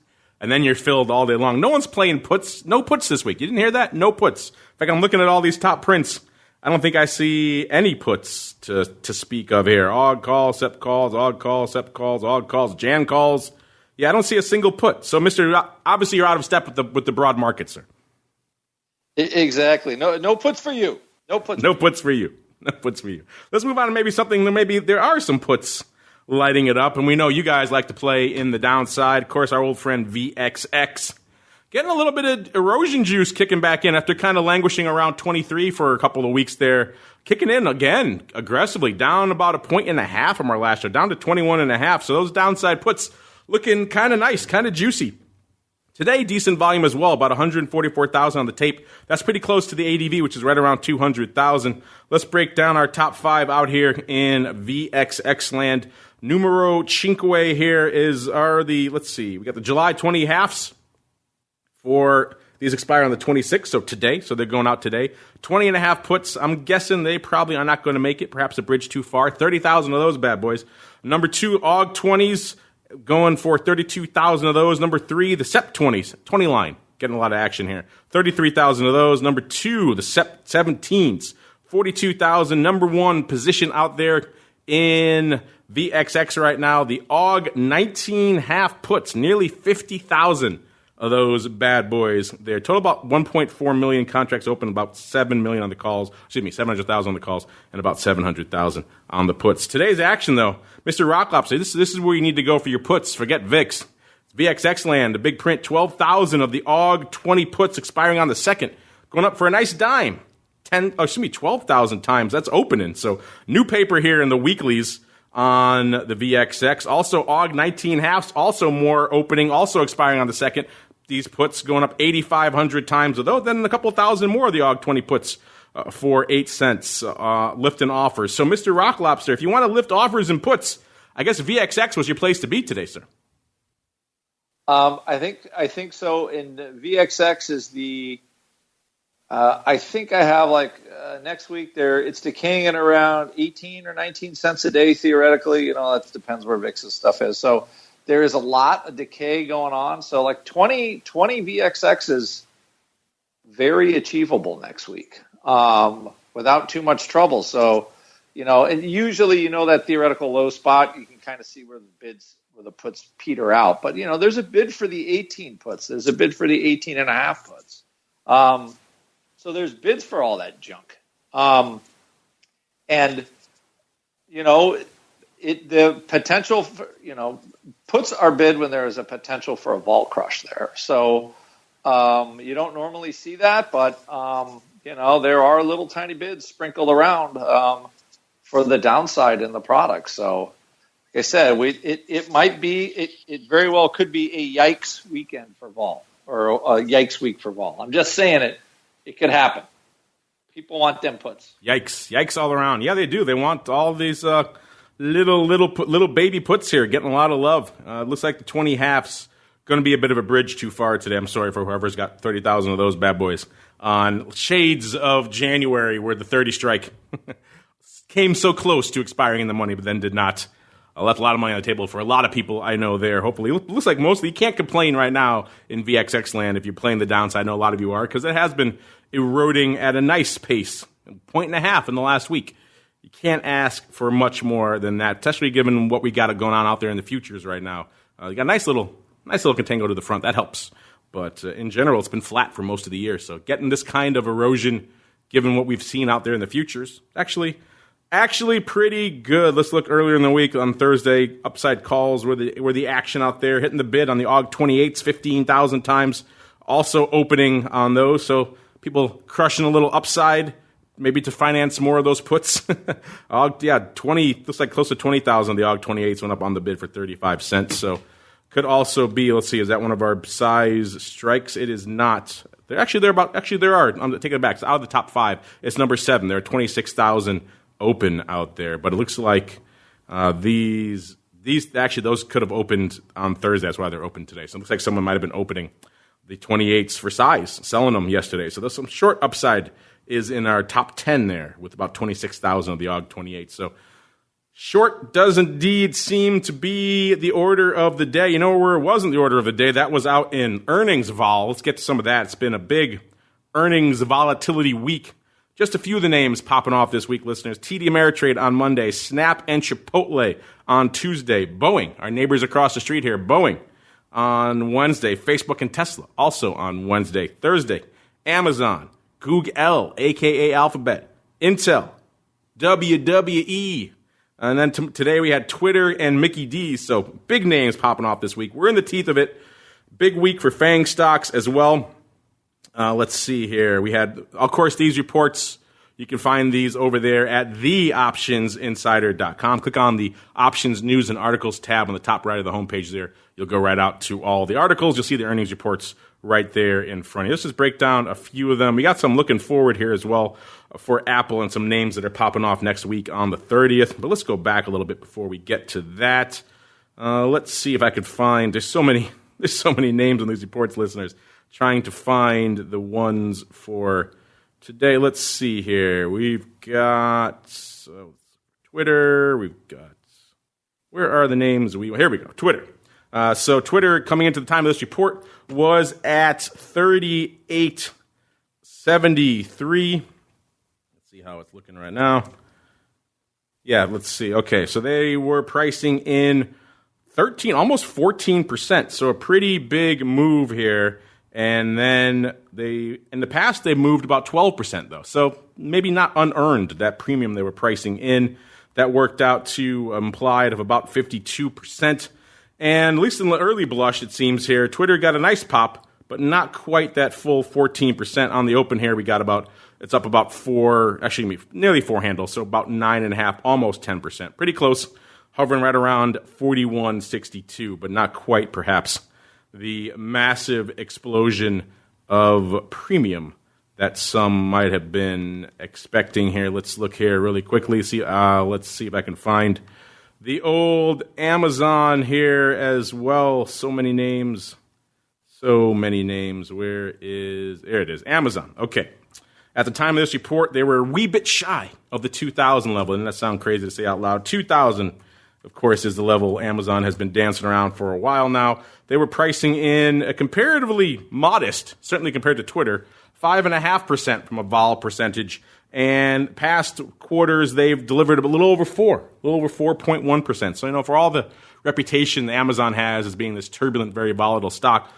Speaker 3: and then you're filled all day long. No one's playing puts. No puts this week. You didn't hear that? No puts. In fact, I'm looking at all these top prints. I don't think I see any puts to speak of here. AUG calls, SEP calls, AUG calls, SEP calls, AUG calls, Jan calls. Yeah, I don't see a single put. So, obviously you're out of step with the broad market, sir.
Speaker 4: Exactly. No puts for you. No puts
Speaker 3: for you. Let's move on to maybe something that maybe there are some puts lighting it up. And we know you guys like to play in the downside. Of course, our old friend VXX getting a little bit of erosion juice kicking back in after kind of languishing around 23 for a couple of weeks there. Kicking in again aggressively, down about 1.5 points from our last year, down to 21.5. So those downside puts looking kind of nice, kind of juicy. Today, decent volume as well, about 144,000 on the tape. That's pretty close to the ADV, which is right around 200,000. Let's break down our top five out here in VXX land. Numero cinque here let's see, we got the July 20 halves for these expire on the 26th, so today, so they're going out today. 20 and a half puts, I'm guessing they probably are not going to make it, perhaps a bridge too far. 30,000 of those bad boys. Number 2, AUG 20s, going for 32,000 of those. Number 3, the SEP 20s, 20 line, getting a lot of action here. 33,000 of those. Number 2, the SEP 17s, 42,000. Number 1 position out there in VXX right now, the AUG 19 half puts, nearly 50,000 of those bad boys there. Total about 1.4 million contracts open, about 7 million on the calls. 700,000 on the calls, and about 700,000 on the puts. Today's action, though, Mr. Rocklopster, this is where you need to go for your puts. Forget VIX. VXX land, the big print, 12,000 of the AUG 20 puts expiring on the 2nd, going up for a nice dime. 12,000 times. That's opening. So new paper here in the weeklies on the VXX. Also AUG 19 halves, also more opening, also expiring on the 2nd. These puts going up 8,500 times of those, then a couple thousand more of the AUG 20 puts for 8 cents, lifting offers. So, Mr. Rock Lobster, if you want to lift offers and puts, I guess VXX was your place to be today, sir.
Speaker 4: I think so. And VXX is the. I think I have next week there. It's decaying at around 18 or 19 cents a day theoretically. That depends where VIX's stuff is. So. There is a lot of decay going on. So 20 VXX is very achievable next week without too much trouble. So, and usually, that theoretical low spot, you can kind of see where the puts peter out. But, there's a bid for the 18 puts. There's a bid for the 18 and a half puts. So there's bids for all that junk. The potential for, puts are bid when there is a potential for a vol crush there. So you don't normally see that, but, there are little tiny bids sprinkled around for the downside in the product. So, like I said, it very well could be a yikes weekend for vol or a yikes week for vol. I'm just saying it could happen. People want them puts.
Speaker 3: Yikes all around. Yeah, they do. They want all these little baby puts here, getting a lot of love. Looks like the 20 halves going to be a bit of a bridge too far today. I'm sorry for whoever's got 30,000 of those bad boys on shades of January, where the 30 strike came so close to expiring in the money, but then did not. Left a lot of money on the table for a lot of people I know there. Hopefully, it looks like mostly you can't complain right now in VXX land if you're playing the downside. I know a lot of you are, because it has been eroding at a nice pace, 1.5 in the last week. You can't ask for much more than that, especially given what we got going on out there in the futures right now. You got a nice little contango to the front. That helps. But in general, it's been flat for most of the year. So getting this kind of erosion, given what we've seen out there in the futures, actually pretty good. Let's look earlier in the week on Thursday. Upside calls were the action out there, hitting the bid on the AUG 28s 15,000 times. Also opening on those. So people crushing a little upside, maybe to finance more of those puts. 20 looks like close to 20,000. The AUG 28s went up on the bid for 35 cents. So could also be. Let's see. Is that one of our size strikes? It is not. There are. I'm taking it back. It's out of the top 5. It's number 7. There are 26,000 open out there, but it looks like these those could have opened on Thursday. That's why they're open today. So it looks like someone might have been opening the 28s for size, selling them yesterday. So there's some short upside is in our top 10 there with about 26,000 of the AUG 28. So short does indeed seem to be the order of the day. You know where it wasn't the order of the day? That was out in earnings vol. Let's get to some of that. It's been a big earnings volatility week. Just a few of the names popping off this week, listeners. TD Ameritrade on Monday, Snap and Chipotle on Tuesday, Boeing, our neighbors across the street here, Boeing on Wednesday, Facebook and Tesla also on Wednesday, Thursday, Amazon, Google, a.k.a. Alphabet, Intel, WWE, and then today we had Twitter and Mickey D's, so big names popping off this week. We're in the teeth of it. Big week for FANG stocks as well. Let's see here. We had, of course, these reports. You can find these over there at theoptionsinsider.com. Click on the Options News and Articles tab on the top right of the homepage there. You'll go right out to all the articles. You'll see the earnings reports right there in front of you. Let's just break down a few of them. We got some looking forward here as well for Apple and some names that are popping off next week on the 30th. But let's go back a little bit before we get to that. Let's see if I could find. There's so many names on these reports, listeners. Trying to find the ones for today. Let's see here. We've got Twitter. We've got. Where are the names? Here we go. Twitter. So Twitter, coming into the time of this report, was at 38.73. Let's see how it's looking right now. Yeah, let's see. Okay, so they were pricing in 13, almost 14%. So a pretty big move here. And then in the past, they moved about 12%, though. So maybe not unearned, that premium they were pricing in. That worked out to implied of about 52%. And at least in the early blush, it seems here, Twitter got a nice pop, but not quite that full 14%. On the open here, it's up about nearly 4 handles, so about 9.5, almost 10%. Pretty close, hovering right around 41.62, but not quite, perhaps, the massive explosion of premium that some might have been expecting here. Let's look here really quickly. Let's see if I can find the old Amazon here as well. So many names. There it is. Amazon. Okay. At the time of this report, they were a wee bit shy of the 2,000 level. Doesn't that sound crazy to say out loud? 2,000, of course, is the level Amazon has been dancing around for a while now. They were pricing in a comparatively modest, certainly compared to Twitter, 5.5% from a vol percentage. And past quarters, they've delivered a little over 4.1%. So, for all the reputation that Amazon has as being this turbulent, very volatile stock,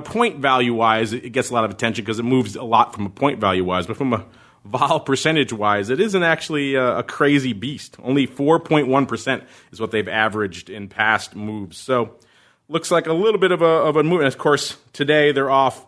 Speaker 3: point value-wise, it gets a lot of attention because it moves a lot from a point value-wise. But from a vol percentage-wise, it isn't actually a crazy beast. Only 4.1% is what they've averaged in past moves. So, looks like a little bit of a move. And, of course, today they're off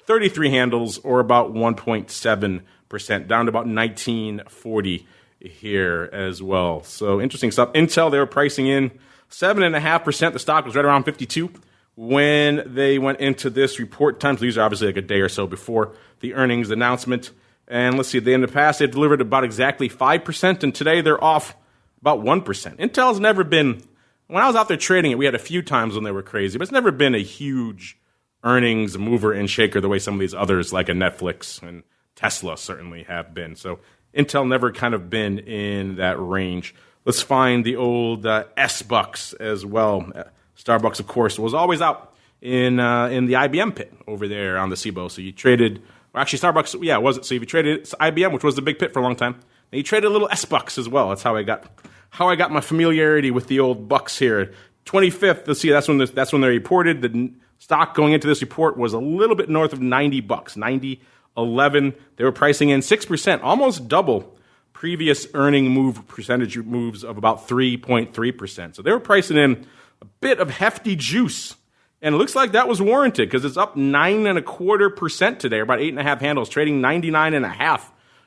Speaker 3: 33 handles, or about 1.7%, down to about 1940 here as well. So interesting stuff. Intel, they were pricing in 7.5%. The stock was right around 52 when they went into this report time. So these are obviously like a day or so before the earnings announcement. And let's see, in the past, they've delivered about exactly 5%, and today they're off about 1%. Intel's never been, when I was out there trading it, we had a few times when they were crazy, but it's never been a huge earnings mover and shaker the way some of these others like a Netflix and Tesla certainly have been. So Intel never kind of been in that range. Let's find the old S-Bucks as well. Starbucks, of course, was always out in the IBM pit over there on the SIBO. So you traded, Starbucks, it wasn't. So you traded IBM, which was the big pit for a long time. And you traded a little S-Bucks as well. That's how I got my familiarity with the old bucks here. 25th, let's see, that's when they reported. The stock going into this report was a little bit north of $90, 90.11. They were pricing in 6%, almost double previous earning percentage moves of about 3.3%. So they were pricing in a bit of hefty juice, and it looks like that was warranted because it's up 9.25% today, or about 8.5 handles, trading 99.5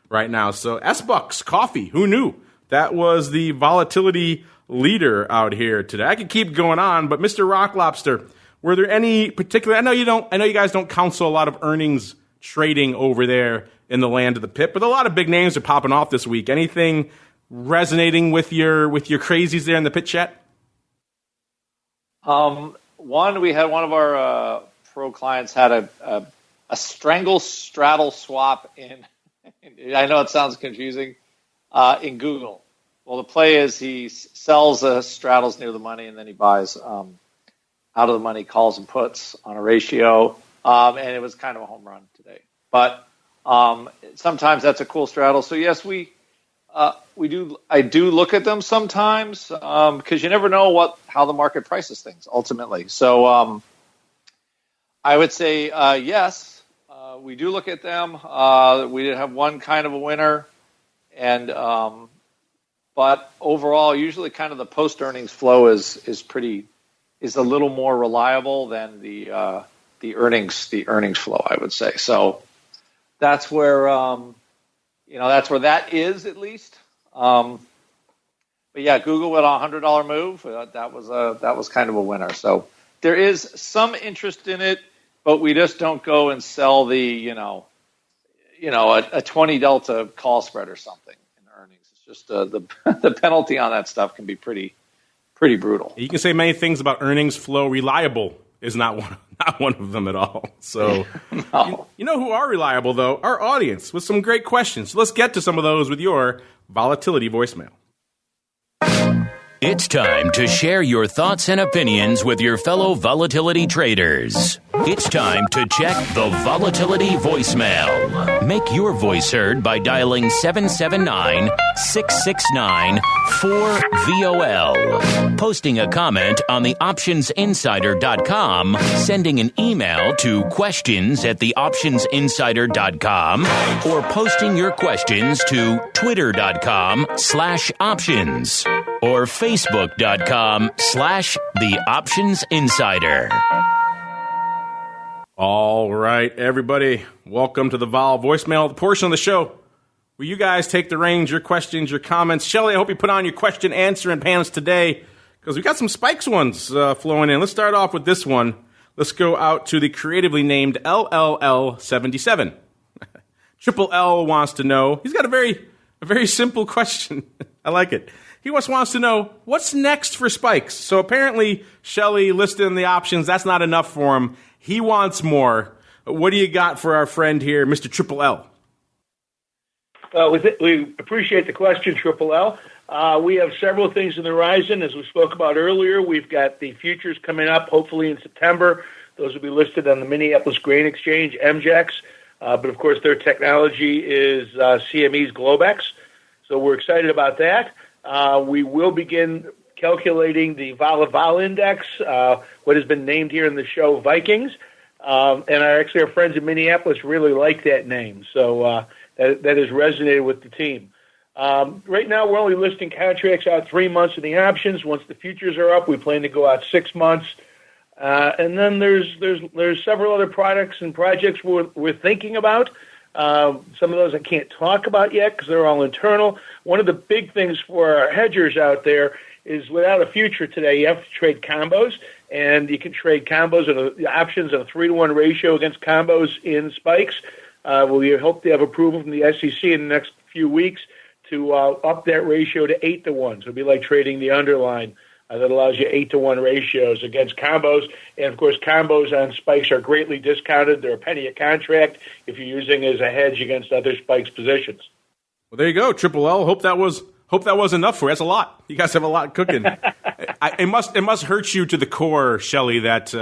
Speaker 3: right now. So S-Bucks, coffee, who knew? That was the volatility leader out here today. I could keep going on, but Mr. Rock Lobster, were there any particular? I know you guys don't counsel a lot of earnings trading over there in the land of the pit, but a lot of big names are popping off this week. Anything resonating with your crazies there in the pit chat?
Speaker 4: We had one of our pro clients had a strangle straddle swap in. I know it sounds confusing. In Google. Well, the play is he sells straddles near the money, and then he buys out of the money calls and puts on a ratio, and it was kind of a home run today. But sometimes that's a cool straddle. So yes, I do look at them sometimes because you never know how the market prices things ultimately. So I would say yes, we do look at them. We did have one kind of a winner, and but overall, usually kind of the post earnings flow is a little more reliable than the earnings flow, I would say. So that's where that is at least. But yeah, Google with a $100 move. That was kind of a winner. So there is some interest in it. but we just don't go and sell the, a 20 delta call spread or something in earnings. It's just the penalty on that stuff can be pretty brutal.
Speaker 3: You can say many things about earnings flow. Reliable is not one of them at all. So
Speaker 4: No.
Speaker 3: you know who are reliable, though? Our audience with some great questions. So let's get to some of those with your volatility voicemail.
Speaker 2: It's time to share your thoughts and opinions with your fellow volatility traders. It's time to check the volatility voicemail. Make your voice heard by dialing 779-669-4VOL. Posting a comment on the optionsinsider.com, sending an email to questions@theoptionsinsider.com, or posting your questions to twitter.com/options or facebook.com/theoptionsinsider.
Speaker 3: All right, everybody, welcome to the Vol voicemail, the portion of the show where you guys take the reins, your questions, your comments. Shelly, I hope you put on your question answering pants today because we got some spikes ones flowing in. Let's start off with this one. Let's go out to the creatively named LLL77. Triple L wants to know, he's got a very simple question. I like it. He wants to know, what's next for spikes? So apparently, Shelly listed in the options, that's not enough for him. He wants more. What do you got for our friend here, Mr. Triple L?
Speaker 5: We appreciate the question, Triple L. We have several things in the horizon. As we spoke about earlier, we've got the futures coming up, hopefully in September. Those will be listed on the Minneapolis Grain Exchange, MJEX. But, of course, their technology is CME's Globex. So we're excited about that. We will begin calculating the Vol Index, what has been named here in the show Vikings. And our friends in Minneapolis really like that name. So that has resonated with the team. Right now, we're only listing contracts out 3 months in the options. Once the futures are up, we plan to go out 6 months. And then there's several other products and projects we're thinking about. Some of those I can't talk about yet because they're all internal. One of the big things for our hedgers out there is without a future today, you have to trade combos, and you can trade combos and the options at a 3-to-1 ratio against combos in spikes. We hope to have approval from the SEC in the next few weeks to up that ratio to 8-to-1. So it'd be like trading the underline that allows you 8-to-1 ratios against combos. And, of course, combos on spikes are greatly discounted. They're a penny a contract if you're using it as a hedge against other spikes positions.
Speaker 3: Well, there you go, Triple L. Hope that was enough for you. That's a lot. You guys have a lot cooking. It must hurt you to the core, Shelly, that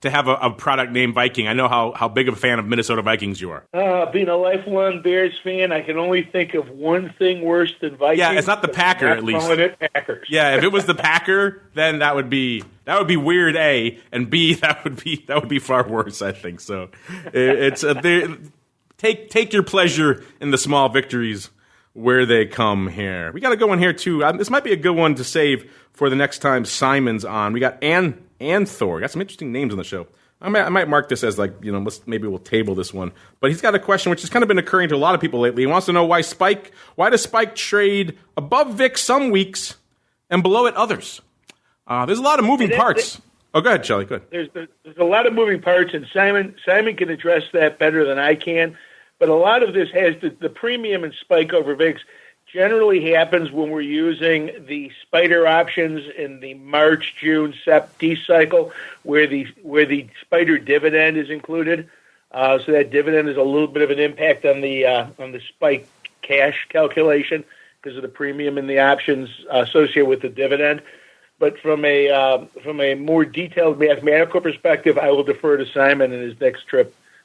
Speaker 3: to have a product named Viking. I know how big of a fan of Minnesota Vikings you are.
Speaker 5: Being a lifelong Bears fan, I can only think of one thing worse than Vikings.
Speaker 3: Yeah, it's not the Packer, at least.
Speaker 5: Calling it Packers.
Speaker 3: Yeah, if it was the Packer, then that would be weird. A, and B, that would be far worse. I think so. It's take your pleasure in the small victories where they come here. We got to go in here too. This might be a good one to save for the next time Simon's on. We got Thor. Got some interesting names on the show. I might mark this as maybe we'll table this one. But he's got a question which has kind of been occurring to a lot of people lately. He wants to know why does Spike trade above VIX some weeks and below it others? There's a lot of moving parts. Go ahead, Shelly. Go ahead.
Speaker 5: There's a lot of moving parts, and Simon can address that better than I can. But a lot of this has the premium and spike over VIX generally happens when we're using the spider options in the March, June, Sep D cycle, where the spider dividend is included. So that dividend is a little bit of an impact on the spike cash calculation because of the premium in the options associated with the dividend. But from a more detailed mathematical perspective, I will defer to Simon in his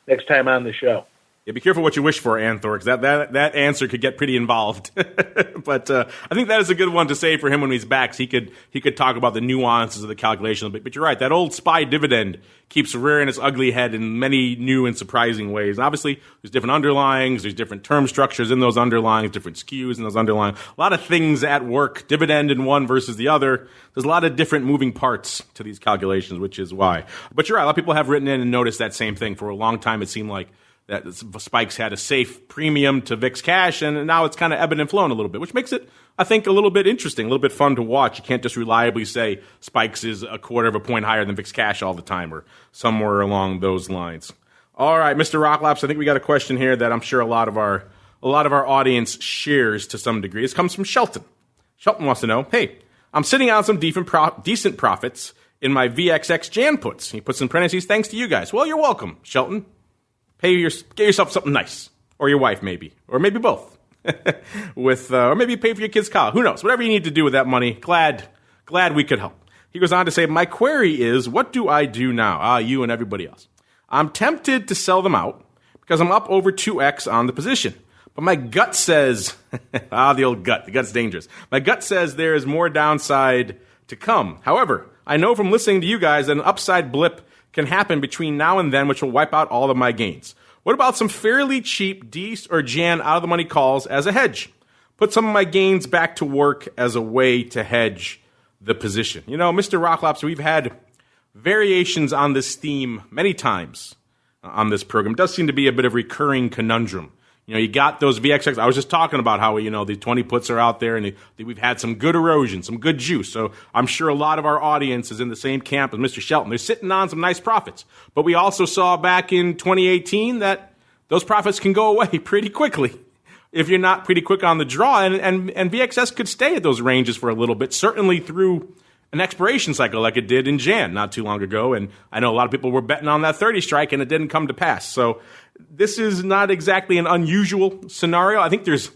Speaker 5: next time on the show.
Speaker 3: Yeah, be careful what you wish for, Anthor, because that answer could get pretty involved. But I think that is a good one to say for him when he's back. So he could talk about the nuances of the calculation. But you're right, that old SPY dividend keeps rearing its ugly head in many new and surprising ways. And obviously, there's different underlyings, there's different term structures in those underlyings, different skews in those underlyings. A lot of things at work, dividend in one versus the other. There's a lot of different moving parts to these calculations, which is why. But you're right, a lot of people have written in and noticed that same thing. For a long time, it seemed like that spikes had a safe premium to VIX cash, and now it's kind of ebbing and flowing a little bit, which makes it, I think, a little bit interesting, a little bit fun to watch. You can't just reliably say spikes is a quarter of a point higher than VIX cash all the time or somewhere along those lines. All right, Mr. Rocklaps, I think we got a question here that I'm sure a lot of our audience shares to some degree. This comes from Shelton. Shelton wants to know, hey, I'm sitting on some decent profits in my VXX Jan puts. He puts in parentheses, thanks to you guys. Well, you're welcome, Shelton. Get yourself something nice, or your wife maybe, or maybe both, or maybe pay for your kids' college. Who knows? Whatever you need to do with that money. Glad we could help. He goes on to say, my query is, what do I do now? You and everybody else. I'm tempted to sell them out because I'm up over 2x on the position, but my gut says, the old gut. The gut's dangerous. My gut says there is more downside to come. However, I know from listening to you guys that an upside blip can happen between now and then, which will wipe out all of my gains. What about some fairly cheap D's or Jan out of the money calls as a hedge? Put some of my gains back to work as a way to hedge the position. You know, Mr. Rocklaps, we've had variations on this theme many times on this program. It does seem to be a bit of a recurring conundrum. You know, you got those VXX. I was just talking about how, the 20 puts are out there and we've had some good erosion, some good juice. So I'm sure a lot of our audience is in the same camp as Mr. Shelton. They're sitting on some nice profits. But we also saw back in 2018 that those profits can go away pretty quickly if you're not pretty quick on the draw. And VXS could stay at those ranges for a little bit, certainly through an expiration cycle like it did in Jan not too long ago. And I know a lot of people were betting on that 30 strike and it didn't come to pass. So this is not exactly an unusual scenario. I think there's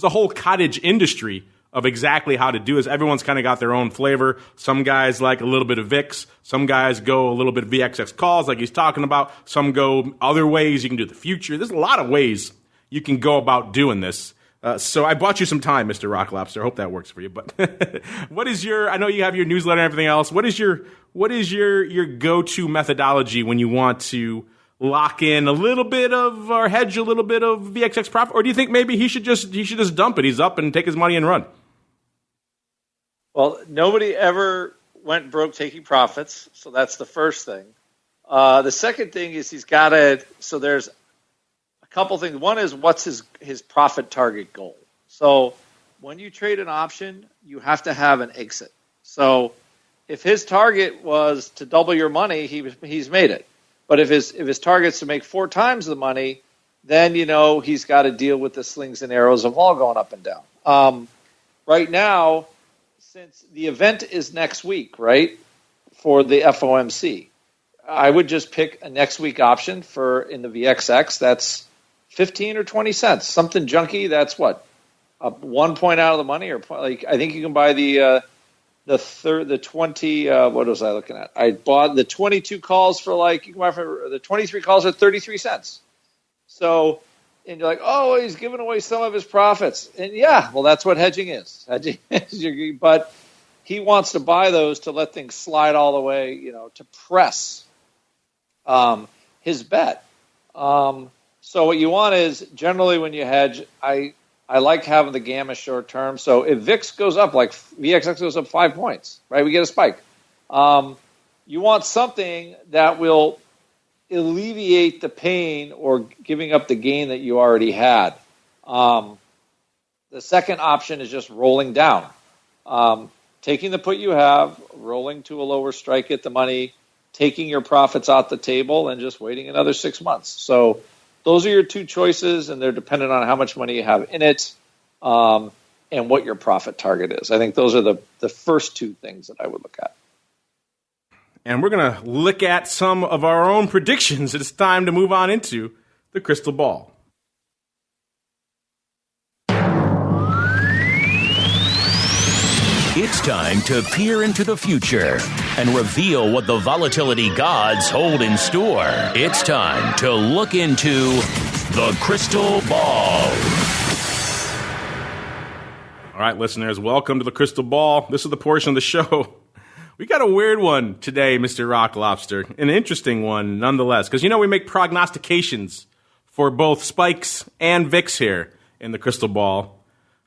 Speaker 3: a whole cottage industry of exactly how to do this. Everyone's kind of got their own flavor. Some guys like a little bit of VIX. Some guys go a little bit of VXX calls like he's talking about. Some go other ways. You can do the future. There's a lot of ways you can go about doing this. So I bought you some time, Mr. Rock Lobster. I hope that works for you. But I know you have your newsletter and everything else. What is your go-to methodology when you want to lock in a little bit of or hedge a little bit of VXX profit? Or do you think maybe he should just dump it? He's up and take his money and run.
Speaker 4: Well, nobody ever went broke taking profits. So that's the first thing. The second thing is he's got to, so there's couple things. One is what's his profit target goal. So when you trade an option, you have to have an exit. So if his target was to double your money, he's made it. But if his target's to make 4 times the money, then he's got to deal with the slings and arrows of all going up and down. Right now, since the event is next week, right, for the FOMC, I would just pick a next week option in the VXX. That's 15 or 20 cents, something junky. That's what, 1 point out of the money, or I think you can buy the 20. What was I looking at? I bought the 22 calls for you can buy for the 23 calls at 33 cents. So, and you're like, oh, he's giving away some of his profits, and yeah, well, that's what hedging is. But he wants to buy those to let things slide all the way, to press his bet. So what you want is, generally when you hedge, I like having the gamma short term. So if VIX goes up, like VXX goes up 5 points, right, we get a spike. You want something that will alleviate the pain or giving up the gain that you already had. The second option is just rolling down. Taking the put you have, rolling to a lower strike at the money, taking your profits out the table, and just waiting another 6 months. So those are your two choices, and they're dependent on how much money you have in it and what your profit target is. I think those are the first two things that I would look at.
Speaker 3: And we're going to look at some of our own predictions. It's time to move on into the crystal ball.
Speaker 2: It's time to peer into the future and reveal what the volatility gods hold in store. It's time to look into the crystal ball.
Speaker 3: All right, listeners, welcome to the crystal ball. This is the portion of the show. We got a weird one today, Mr. Rock Lobster. An interesting one, nonetheless, because we make prognostications for both spikes and VIX here in the crystal ball.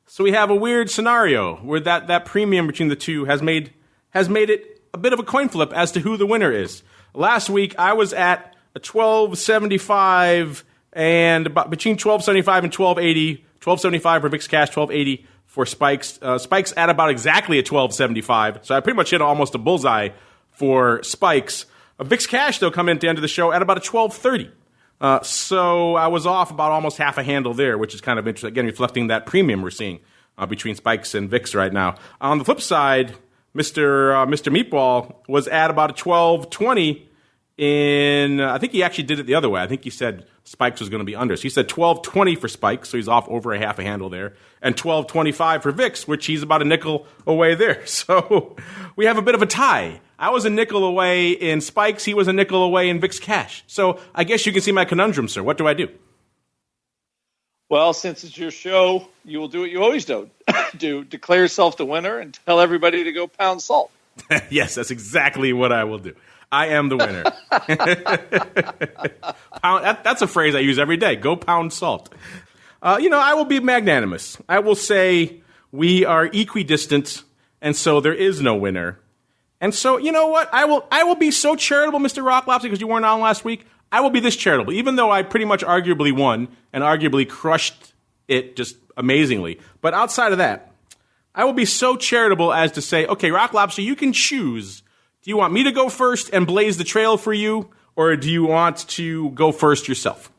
Speaker 3: So we have a weird scenario where that premium between the two has made it a bit of a coin flip as to who the winner is. Last week, I was at a 12.75 and about between 1275 and 1280. 1275 for VIX cash, 1280 for spikes. Spikes at about exactly at 1275. So I pretty much hit almost a bullseye for spikes. VIX cash, though, come in at the end of the show at about a 1230. So I was off about almost half a handle there, which is kind of interesting. Again, reflecting that premium we're seeing between spikes and VIX right now. On the flip side, Mr. Meatball was at about a 1220 I think he actually did it the other way. I think he said spikes was going to be under. So he said 1220 for spikes, so he's off over a half a handle there, and 1225 for VIX, which he's about a nickel away there. So we have a bit of a tie. I was a nickel away in spikes. He was a nickel away in VIX cash. So I guess you can see my conundrum, sir. What do I do?
Speaker 4: Well, since it's your show, you will do what you always do. Declare yourself the winner and tell everybody to go pound salt.
Speaker 3: Yes, that's exactly what I will do. I am the winner. That's a phrase I use every day. Go pound salt. I will be magnanimous. I will say we are equidistant, and so there is no winner. And so, you know what? I will be so charitable, Mr. Rock Lobster, because you weren't on last week. I will be this charitable, even though I pretty much arguably won and arguably crushed it just amazingly. But outside of that, I will be so charitable as to say, okay, Rock Lobster, you can choose. Do you want me to go first and blaze the trail for you, or do you want to go first yourself?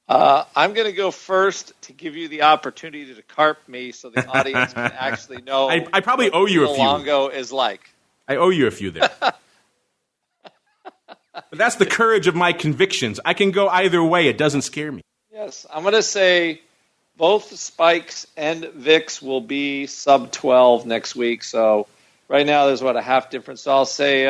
Speaker 4: I'm going to go first to give you the opportunity to carp me so the audience can actually know
Speaker 3: I probably owe you a few.
Speaker 4: Longo is like.
Speaker 3: I owe you a few there. But that's the courage of my convictions. I can go either way. It doesn't scare me.
Speaker 4: Yes, I'm going to say both spikes and VIX will be sub 12 next week. So right now there's a half difference. So I'll say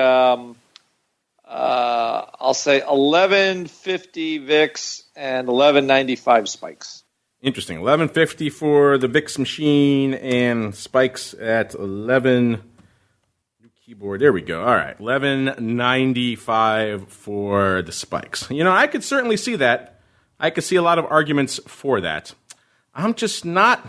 Speaker 4: 1150 VIX and 1195 spikes.
Speaker 3: Interesting. 1150 for the VIX machine and spikes at 11. Keyboard. There we go. All right. 1195 for the spikes. I could certainly see that. I could see a lot of arguments for that. I'm just not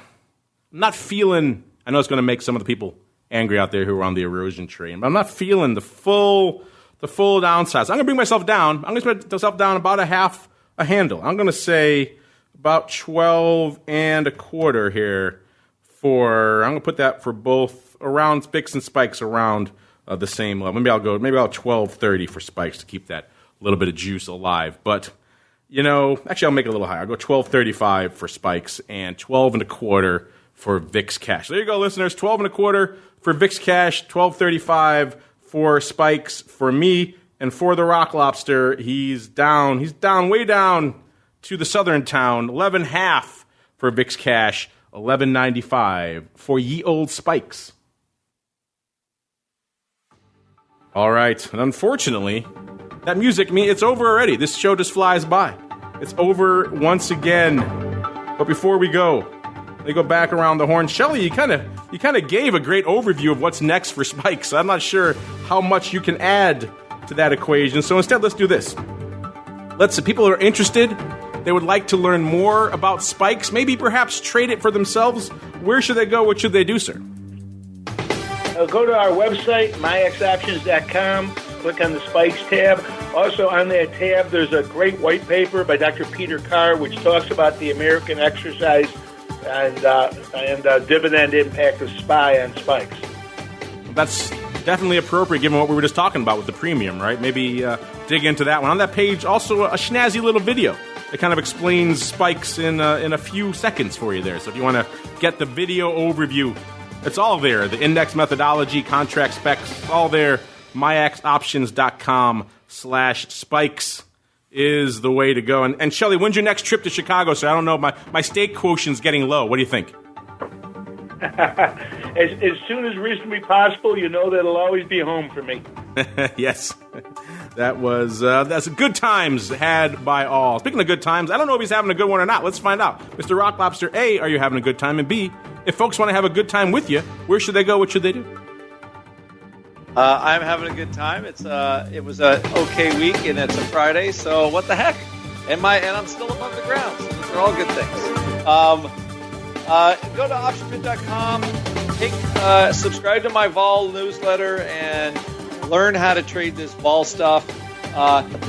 Speaker 3: feeling, I know it's going to make some of the people angry out there who are on the erosion train, but I'm not feeling the full downside. So I'm going to bring myself down. I'm going to bring myself down about a half a handle. I'm going to say about 12 and a quarter here I'm going to put that for both around VIX and spikes around the same level. Maybe I'll 1230 for spikes to keep that little bit of juice alive. But, actually I'll make it a little higher. I'll go 1235 for spikes and 12 and a quarter for VIX cash. There you go, listeners. 12 and a quarter for VIX cash, 1235 for spikes for me. And for the Rock Lobster, he's down way down to the southern town. 11.5 for VIX cash, 11.95 for ye old spikes. All right, and unfortunately, that music, it's over already. This show just flies by. It's over once again. But before we go, let me go back around the horn. Shelly, you kind of gave a great overview of what's next for spikes. I'm not sure how much you can add to that equation. So instead, let's do this. People who are interested, they would like to learn more about spikes, maybe perhaps trade it for themselves. Where should they go? What should they do, sir?
Speaker 5: Go to our website, miaxoptions.com, click on the Spikes tab. Also on that tab, there's a great white paper by Dr. Peter Carr, which talks about the American exercise and dividend impact of SPY on spikes.
Speaker 3: That's definitely appropriate given what we were just talking about with the premium, right? Maybe dig into that one. On that page, also a snazzy little video. It kind of explains spikes in a few seconds for you there. So if you want to get the video overview, it's all there. The index methodology, contract specs, all there. miaxoptions.com/spikes is the way to go. And Shelly, when's your next trip to Chicago? So I don't know. My stake quotient's getting low. What do you think?
Speaker 5: As soon as reasonably possible, that it'll always be home for me.
Speaker 3: Yes. That's good times had by all. Speaking of good times, I don't know if he's having a good one or not. Let's find out. Mr. Rock Lobster, A, are you having a good time? And B, if folks want to have a good time with you, where should they go? What should they do?
Speaker 4: I'm having a good time. It was a okay week, and it's a Friday, so what the heck? And I'm still above the ground, so those are all good things. Go to optionpit.com, subscribe to my vol newsletter, and learn how to trade this vol stuff.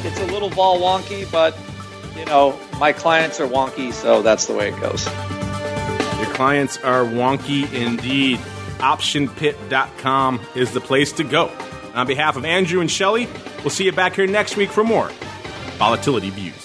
Speaker 4: It's a little vol wonky, but my clients are wonky, so that's the way it goes.
Speaker 3: Your clients are wonky indeed. OptionPit.com is the place to go. On behalf of Andrew and Shelly, we'll see you back here next week for more Volatility Views.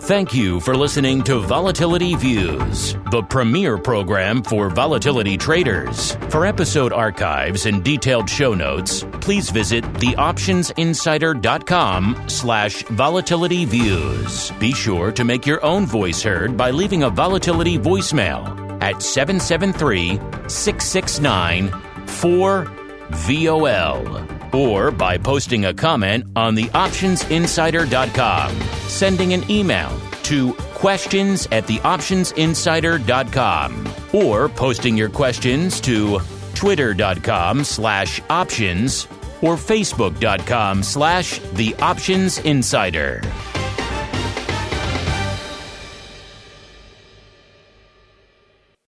Speaker 2: Thank you for listening to Volatility Views, the premier program for volatility traders. For episode archives and detailed show notes, please visit theoptionsinsider.com/volatilityviews. Be sure to make your own voice heard by leaving a volatility voicemail at 773-669-4VOL or by posting a comment on theoptionsinsider.com, sending an email to questions@theoptionsinsider.com, or posting your questions to twitter.com/options or facebook.com/theoptionsinsider.